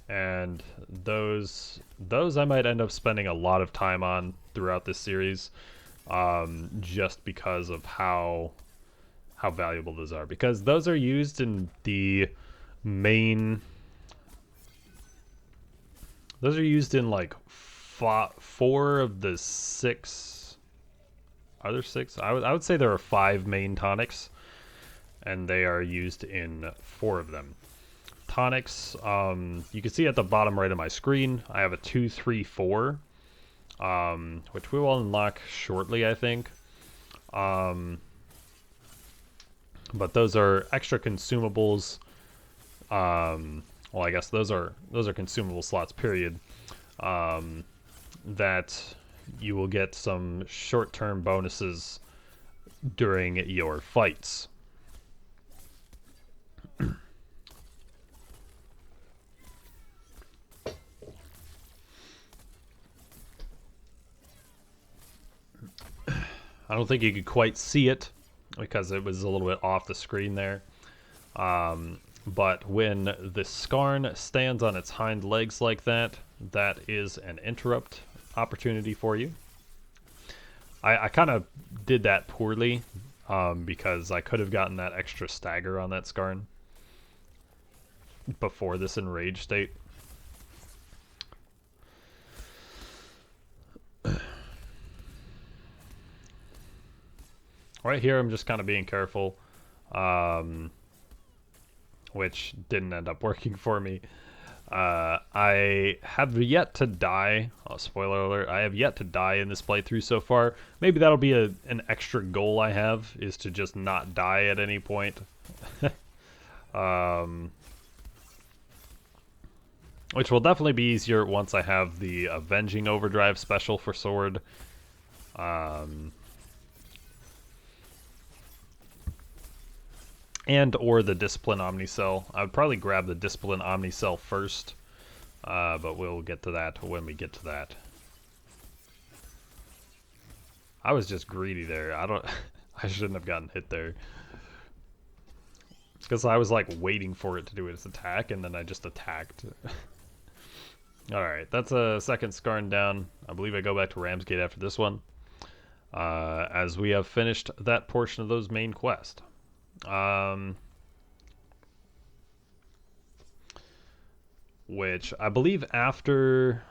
and those I might end up spending a lot of time on throughout this series, just because of how valuable those are. Because those are used in the main. Those are used in like 4 of the 6. Are there 6? I would say there are 5 main tonics, and they are used in 4 of them. Tonics, you can see at the bottom right of my screen, I have a 2, 3, 4, which we will unlock shortly, I think. But those are extra consumables. Well, I guess those are consumable slots, period. That you will get some short-term bonuses during your fights. I don't think you could quite see it because it was a little bit off the screen there. But when the Skarn stands on its hind legs like that, that is an interrupt opportunity for you. I kind of did that poorly, because I could have gotten that extra stagger on that Skarn before this enraged state. Right here, I'm just kind of being careful, which didn't end up working for me. I have yet to die. Oh, spoiler alert, I have yet to die in this playthrough so far. Maybe that'll be an extra goal I have, is to just not die at any point. Which will definitely be easier once I have the Avenging Overdrive special for Sword. And or the Discipline Omnicell. I would probably grab the Discipline Omnicell first, but we'll get to that when we get to that. I was just greedy there. I shouldn't have gotten hit there. Because I was like waiting for it to do its attack, and then I just attacked. Alright, that's a second Skarn down. I believe I go back to Ramsgate after this one, as we have finished that portion of those main quest. Which I believe after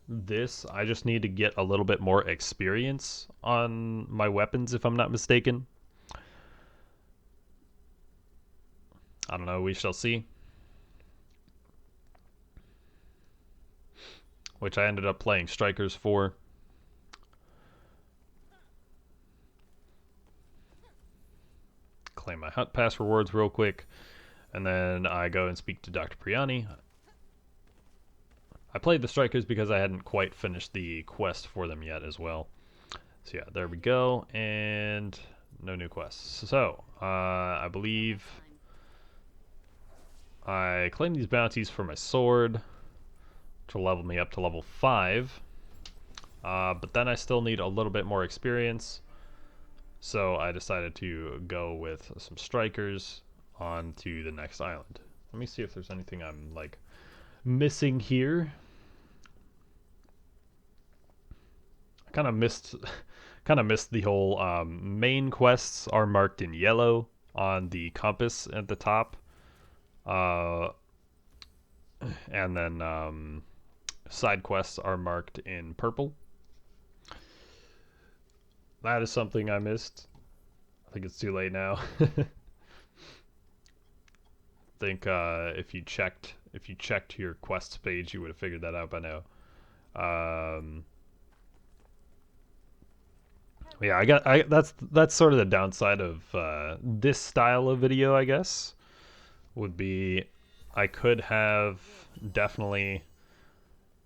this, I just need to get a little bit more experience on my weapons, if I'm not mistaken. I don't know, we shall see. Which I ended up playing Strikers for. Claim my Hunt Pass rewards real quick, and then I go and speak to Dr. Priani. I played the Strikers because I hadn't quite finished the quest for them yet as well. So yeah, there we go, and no new quests. So, I believe I claim these bounties for my sword, which will level me up to level 5. But then I still need a little bit more experience. So I decided to go with some Strikers on to the next island. Let me see if there's anything I'm like missing here. I kind of missed the whole main quests are marked in yellow on the compass at the top, and then side quests are marked in purple. That is something I missed. I think it's too late now. I think if you checked your quests page, you would have figured that out by now. Yeah, that's sort of the downside of this style of video, I guess. Would be I could have definitely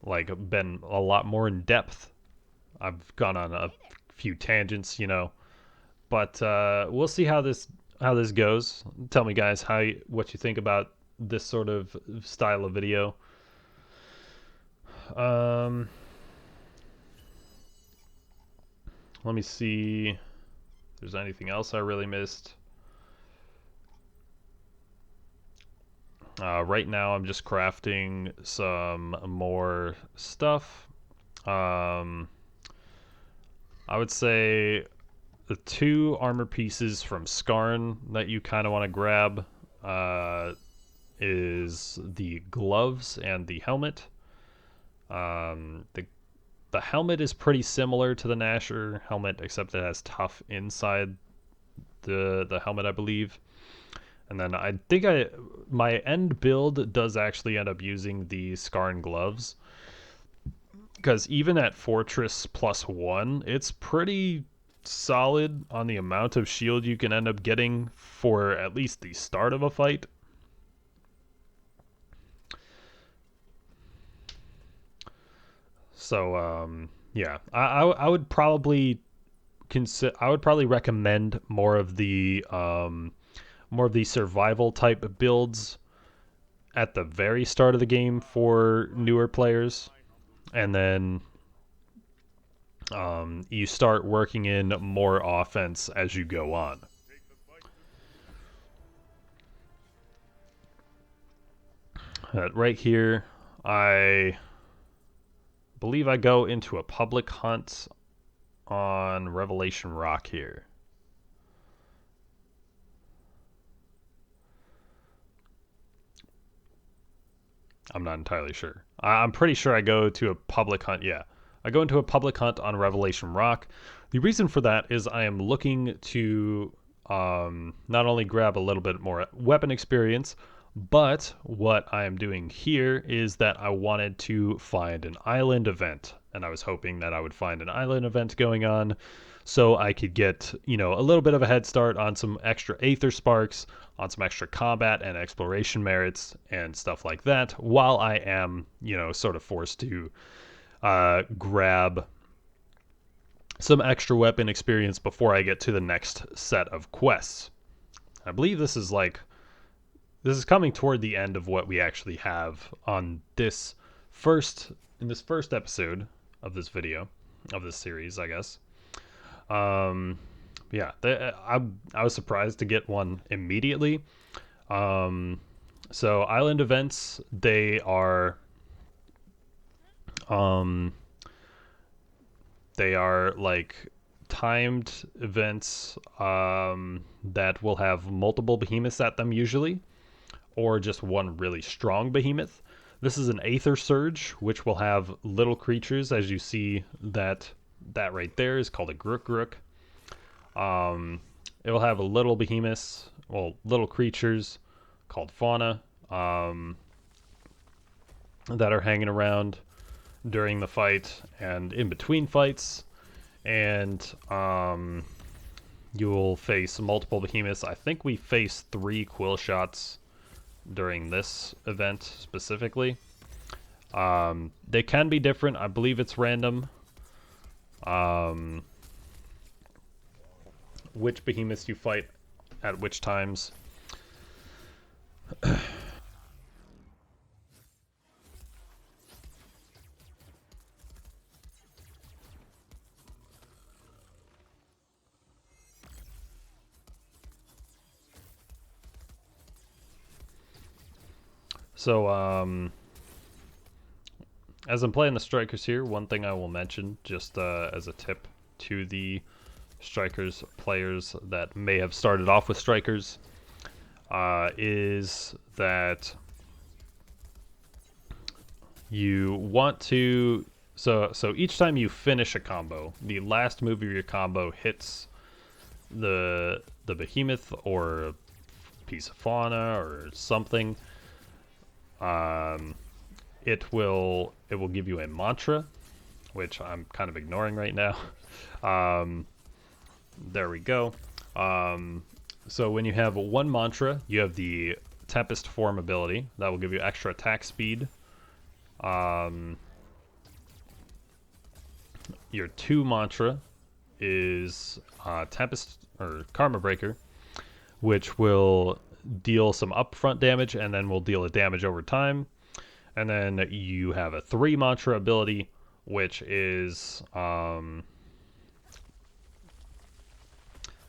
like been a lot more in depth. I've gone on a few tangents, you know, But we'll see how this goes. Tell me, guys, what you think about this sort of style of video. Let me see if there's anything else I really missed. Right now I'm just crafting some more stuff. I would say the 2 armor pieces from Skarn that you kind of want to grab is the gloves and the helmet. The helmet is pretty similar to the Gnasher helmet, except it has tough inside the helmet, I believe. And then I think my end build does actually end up using the Skarn gloves, because even at Fortress +1, it's pretty solid on the amount of shield you can end up getting for at least the start of a fight. So yeah, I would probably recommend more of the survival type builds at the very start of the game for newer players, and then you start working in more offense as you go on. Right here, I believe I go into a public hunt on Revelation Rock here. I'm not entirely sure. I'm pretty sure I go to a public hunt. Yeah, I go into a public hunt on Revelation Rock. The reason for that is I am looking to not only grab a little bit more weapon experience, but what I am doing here is that I wanted to find an island event, and I was hoping that I would find an island event going on so I could get, a little bit of a head start on some extra Aether Sparks, on some extra combat and exploration merits and stuff like that, while I am, sort of forced to grab some extra weapon experience before I get to the next set of quests. I believe this is coming toward the end of what we actually have on this first episode of this video, of this series, I guess. Yeah, I was surprised to get one immediately. So island events, they are like timed events that will have multiple behemoths at them usually, or just one really strong behemoth. This is an Aether Surge, which will have little creatures, as you see that right there is called a Grook. It will have a little behemoths, little creatures called fauna that are hanging around during the fight and in between fights, and you will face multiple behemoths. I think we face 3 Quillshots during this event specifically. They can be different. I believe it's random which behemoths you fight at which times. So, as I'm playing the Strikers here, one thing I will mention, just as a tip to the Strikers players that may have started off with Strikers, is that you want to... So each time you finish a combo, the last move of your combo hits the behemoth or a piece of fauna or something, it will give you a mantra, which I'm kind of ignoring right now. There we go. So when you have one mantra, you have the Tempest Form ability that will give you extra attack speed. Your 2 mantra is Tempest or Karma Breaker, which will deal some upfront damage and then will deal a damage over time. And then you have a 3 mantra ability, which is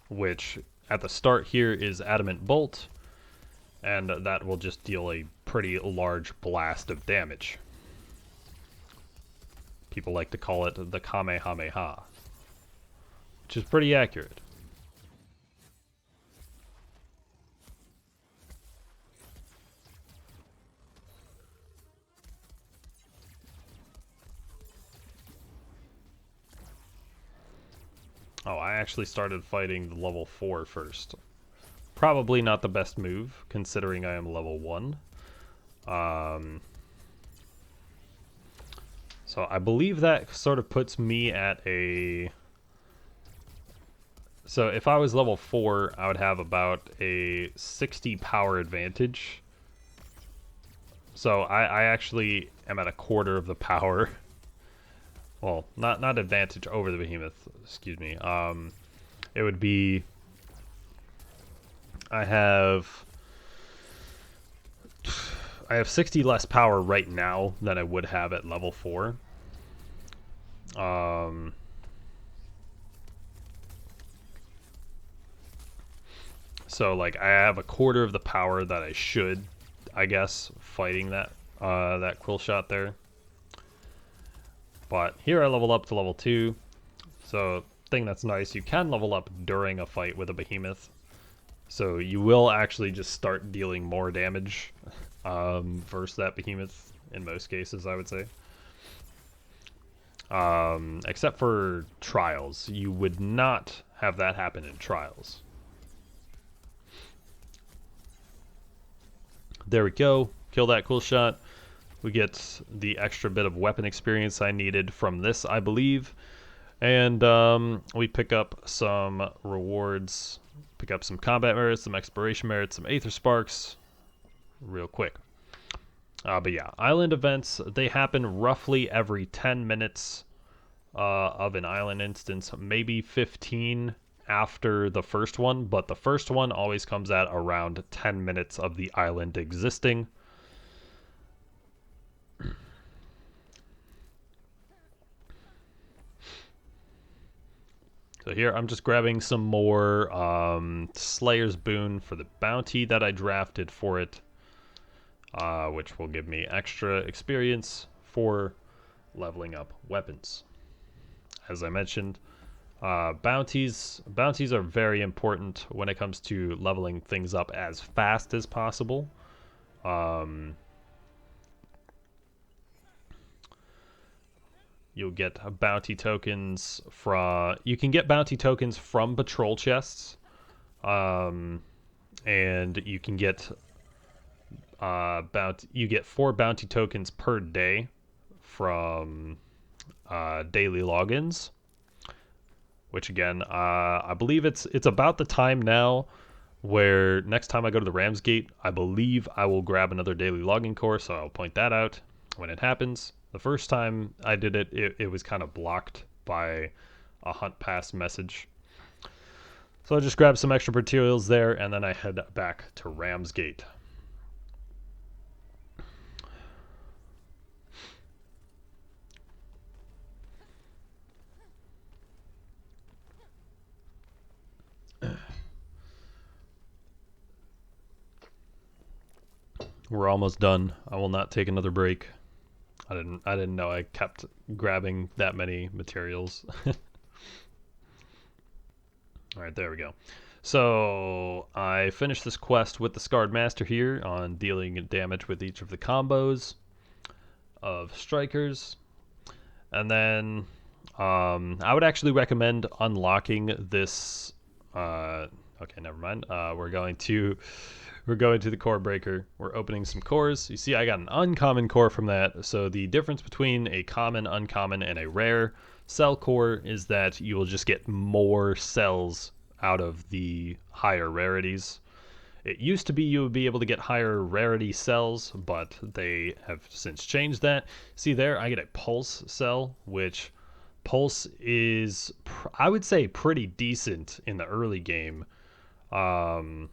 which at the start here is Adamant Bolt, and that will just deal a pretty large blast of damage. People like to call it the Kamehameha, which is pretty accurate. Oh, I actually started fighting the level 4 first. Probably not the best move, considering I am level 1. So I believe that sort of puts me at a... So if I was level 4, I would have about a 60 power advantage. So I actually am at a quarter of the power. Well, not advantage over the behemoth, excuse me. It would be... I have 60 less power right now than I would have at level 4. So like I have a quarter of the power that I should, I guess, fighting that that Quillshot there. But here I leveled up to level 2. So thing that's nice, you can level up during a fight with a behemoth. So you will actually just start dealing more damage versus that behemoth in most cases, I would say. Except for trials. You would not have that happen in trials. There we go. Kill that Quillshot. We get the extra bit of weapon experience I needed from this, I believe. And we pick up some rewards. Pick up some combat merits, some exploration merits, some Aether Sparks real quick. But yeah, island events, they happen roughly every 10 minutes of an island instance, maybe 15 after the first one, but the first one always comes at around 10 minutes of the island existing. So here I'm just grabbing some more Slayer's Boon for the bounty that I drafted for it, which will give me extra experience for leveling up weapons. As I mentioned, bounties are very important when it comes to leveling things up as fast as possible. You'll get bounty tokens from... You can get bounty tokens from patrol chests. And you can get... you get 4 bounty tokens per day from daily logins. Which again, I believe it's about the time now where next time I go to the Ramsgate, I believe I will grab another daily login core, so I'll point that out when it happens. The first time I did it, it was kind of blocked by a hunt pass message. So I just grabbed some extra materials there, and then I head back to Ramsgate. We're almost done. I will not take another break. I didn't know I kept grabbing that many materials. Alright, there we go. So I finished this quest with the Scarred Master here on dealing damage with each of the combos of strikers. And then I would actually recommend unlocking this okay, never mind. We're going to the core breaker. We're opening some cores. You see I got an uncommon core from that. So the difference between a common, uncommon, and a rare cell core is that you will just get more cells out of the higher rarities. It used to be you would be able to get higher rarity cells, but they have since changed that. See there, I get a pulse cell, which Pulse is, I would say, pretty decent in the early game. Um,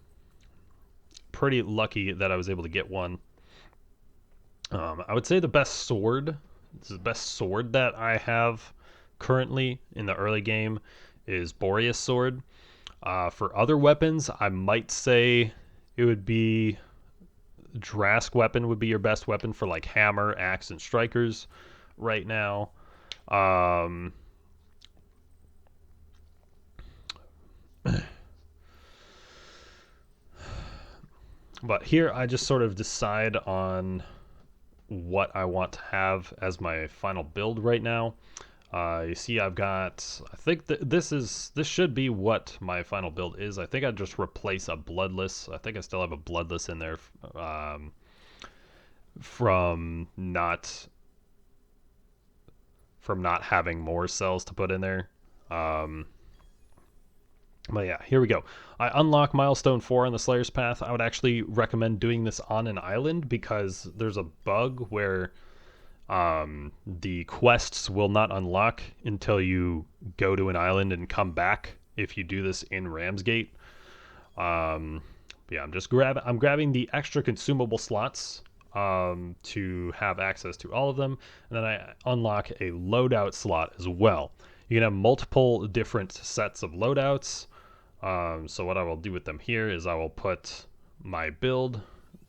Pretty lucky that I was able to get one. I would say the best sword, this is the best sword that I have currently in the early game, is Boreas sword. For other weapons, I might say it would be Drask weapon would be your best weapon for like hammer, axe, and strikers right now. Um, but here I just sort of decide on what I want to have as my final build right now. You see, I've got. I think this should be what my final build is. I think I just replace a bloodless. I think I still have a bloodless in there from not having more cells to put in there. But yeah, here we go. I unlock milestone 4 on the Slayer's Path. I would actually recommend doing this on an island because there's a bug where the quests will not unlock until you go to an island and come back if you do this in Ramsgate. Yeah, I'm grabbing the extra consumable slots to have access to all of them, and then I unlock a loadout slot as well. You can have multiple different sets of loadouts. So what I will do with them here is I will put my build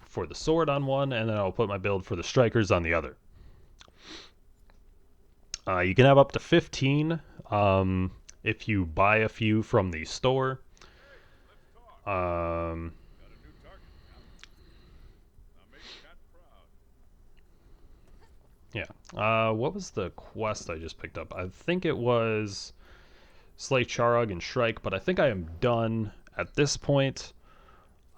for the sword on one, and then I'll put my build for the strikers on the other. You can have up to 15 if you buy a few from the store. Yeah. What was the quest I just picked up? I think it was Slay Charog and Shrike, but I think I am done at this point.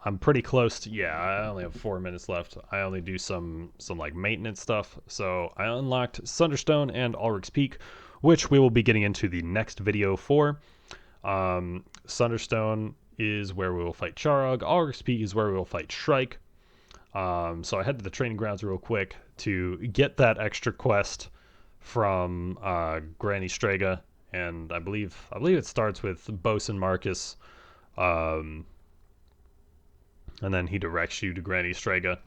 I'm pretty close to, yeah, I only have 4 minutes left. I only do some like maintenance stuff. So I unlocked Sunderstone and Ulrich's Peak, which we will be getting into the next video for. Sunderstone is where we will fight Charog. Ulrich's Peak is where we will fight Shrike. So I head to the training grounds real quick to get that extra quest from Granny Strega, and I believe it starts with Bosun Marcus. And then he directs you to Granny Strega.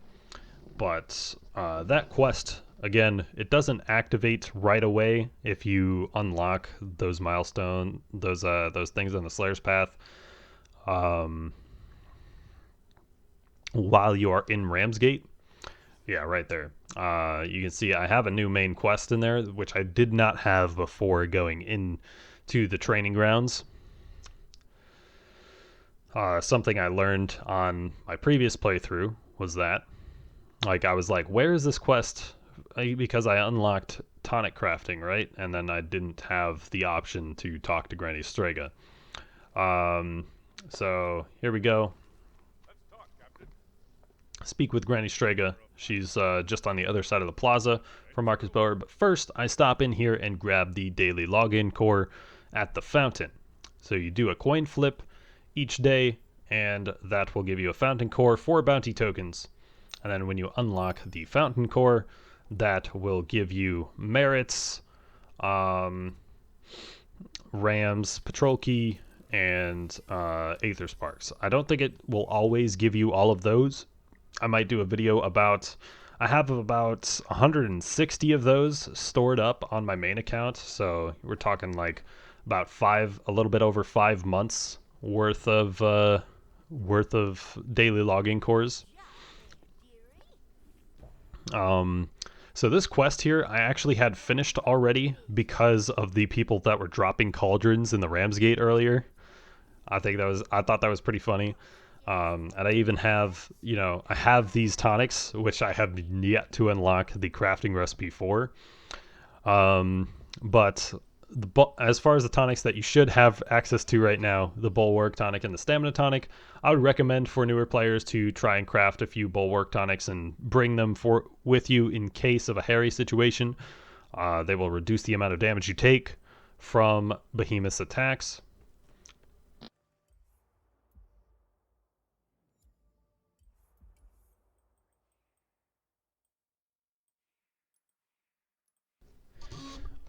But that quest, again, it doesn't activate right away if you unlock those those things on the Slayer's Path while you are in Ramsgate. Yeah, right there. You can see I have a new main quest in there, which I did not have before going into the training grounds. Something I learned on my previous playthrough was that, like, I was like, where is this quest? Because I unlocked tonic crafting, right? And then I didn't have the option to talk to Granny Strega. So here we go. Let's talk, Captain. Speak with Granny Strega. She's just on the other side of the plaza from Marcus Bower. But first, I stop in here and grab the daily login core at the fountain. So you do a coin flip each day, and that will give you a fountain core, 4 bounty tokens. And then when you unlock the fountain core, that will give you merits, rams, patrol key, and aether sparks. I don't think it will always give you all of those. I might do a video about, I have about 160 of those stored up on my main account, so we're talking like about a little bit over 5 months worth of daily logging cores. So this quest here I actually had finished already because of the people that were dropping cauldrons in the Ramsgate earlier. I thought that was pretty funny. And I even have, I have these tonics, which I have yet to unlock the crafting recipe for. But as far as the tonics that you should have access to right now, the Bulwark tonic and the Stamina tonic, I would recommend for newer players to try and craft a few Bulwark tonics and bring them with you in case of a hairy situation. They will reduce the amount of damage you take from Behemoth's attacks.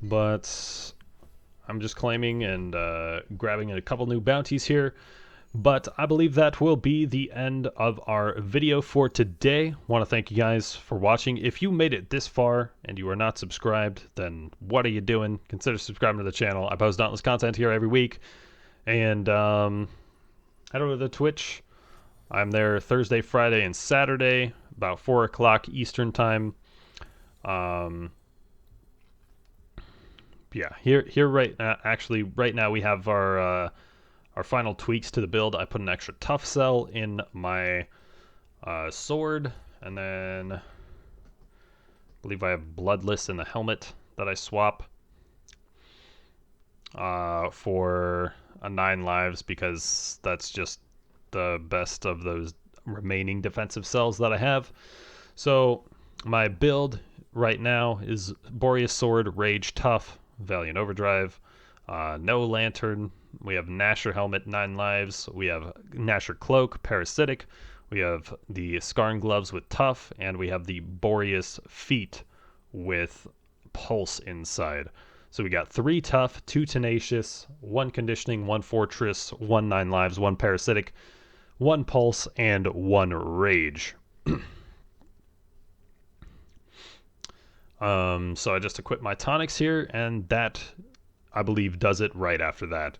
But I'm just claiming and grabbing a couple new bounties here. But I believe that will be the end of our video for today. Want to thank you guys for watching. If you made it this far and you are not subscribed, then what are you doing? Consider subscribing to the channel. I post Dauntless content here every week. And head over to the Twitch. I'm there Thursday, Friday, and Saturday, about 4 o'clock Eastern time. Yeah, here right now, actually right now we have our final tweaks to the build. I put an extra tough cell in my sword, and then I believe I have bloodless in the helmet that I swap for a 9 lives, because that's just the best of those remaining defensive cells that I have. So my build right now is Boreas sword, rage, tough, valiant overdrive, no lantern. We have Gnasher helmet, 9 lives. We have Gnasher cloak, parasitic. We have the Skarn gloves with tough, and we have the Boreas feet with pulse inside. So we got 3 tough, 2 tenacious, 1 conditioning, 1 fortress, 1 9 lives, 1 parasitic, 1 pulse, and 1 rage. So I just equip my tonics here, and that, I believe, does it right after that.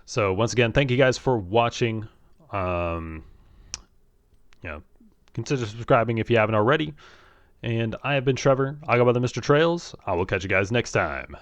So once again, thank you guys for watching. Consider subscribing if you haven't already. And I have been Trevor. I go by the Mr. Trails. I will catch you guys next time.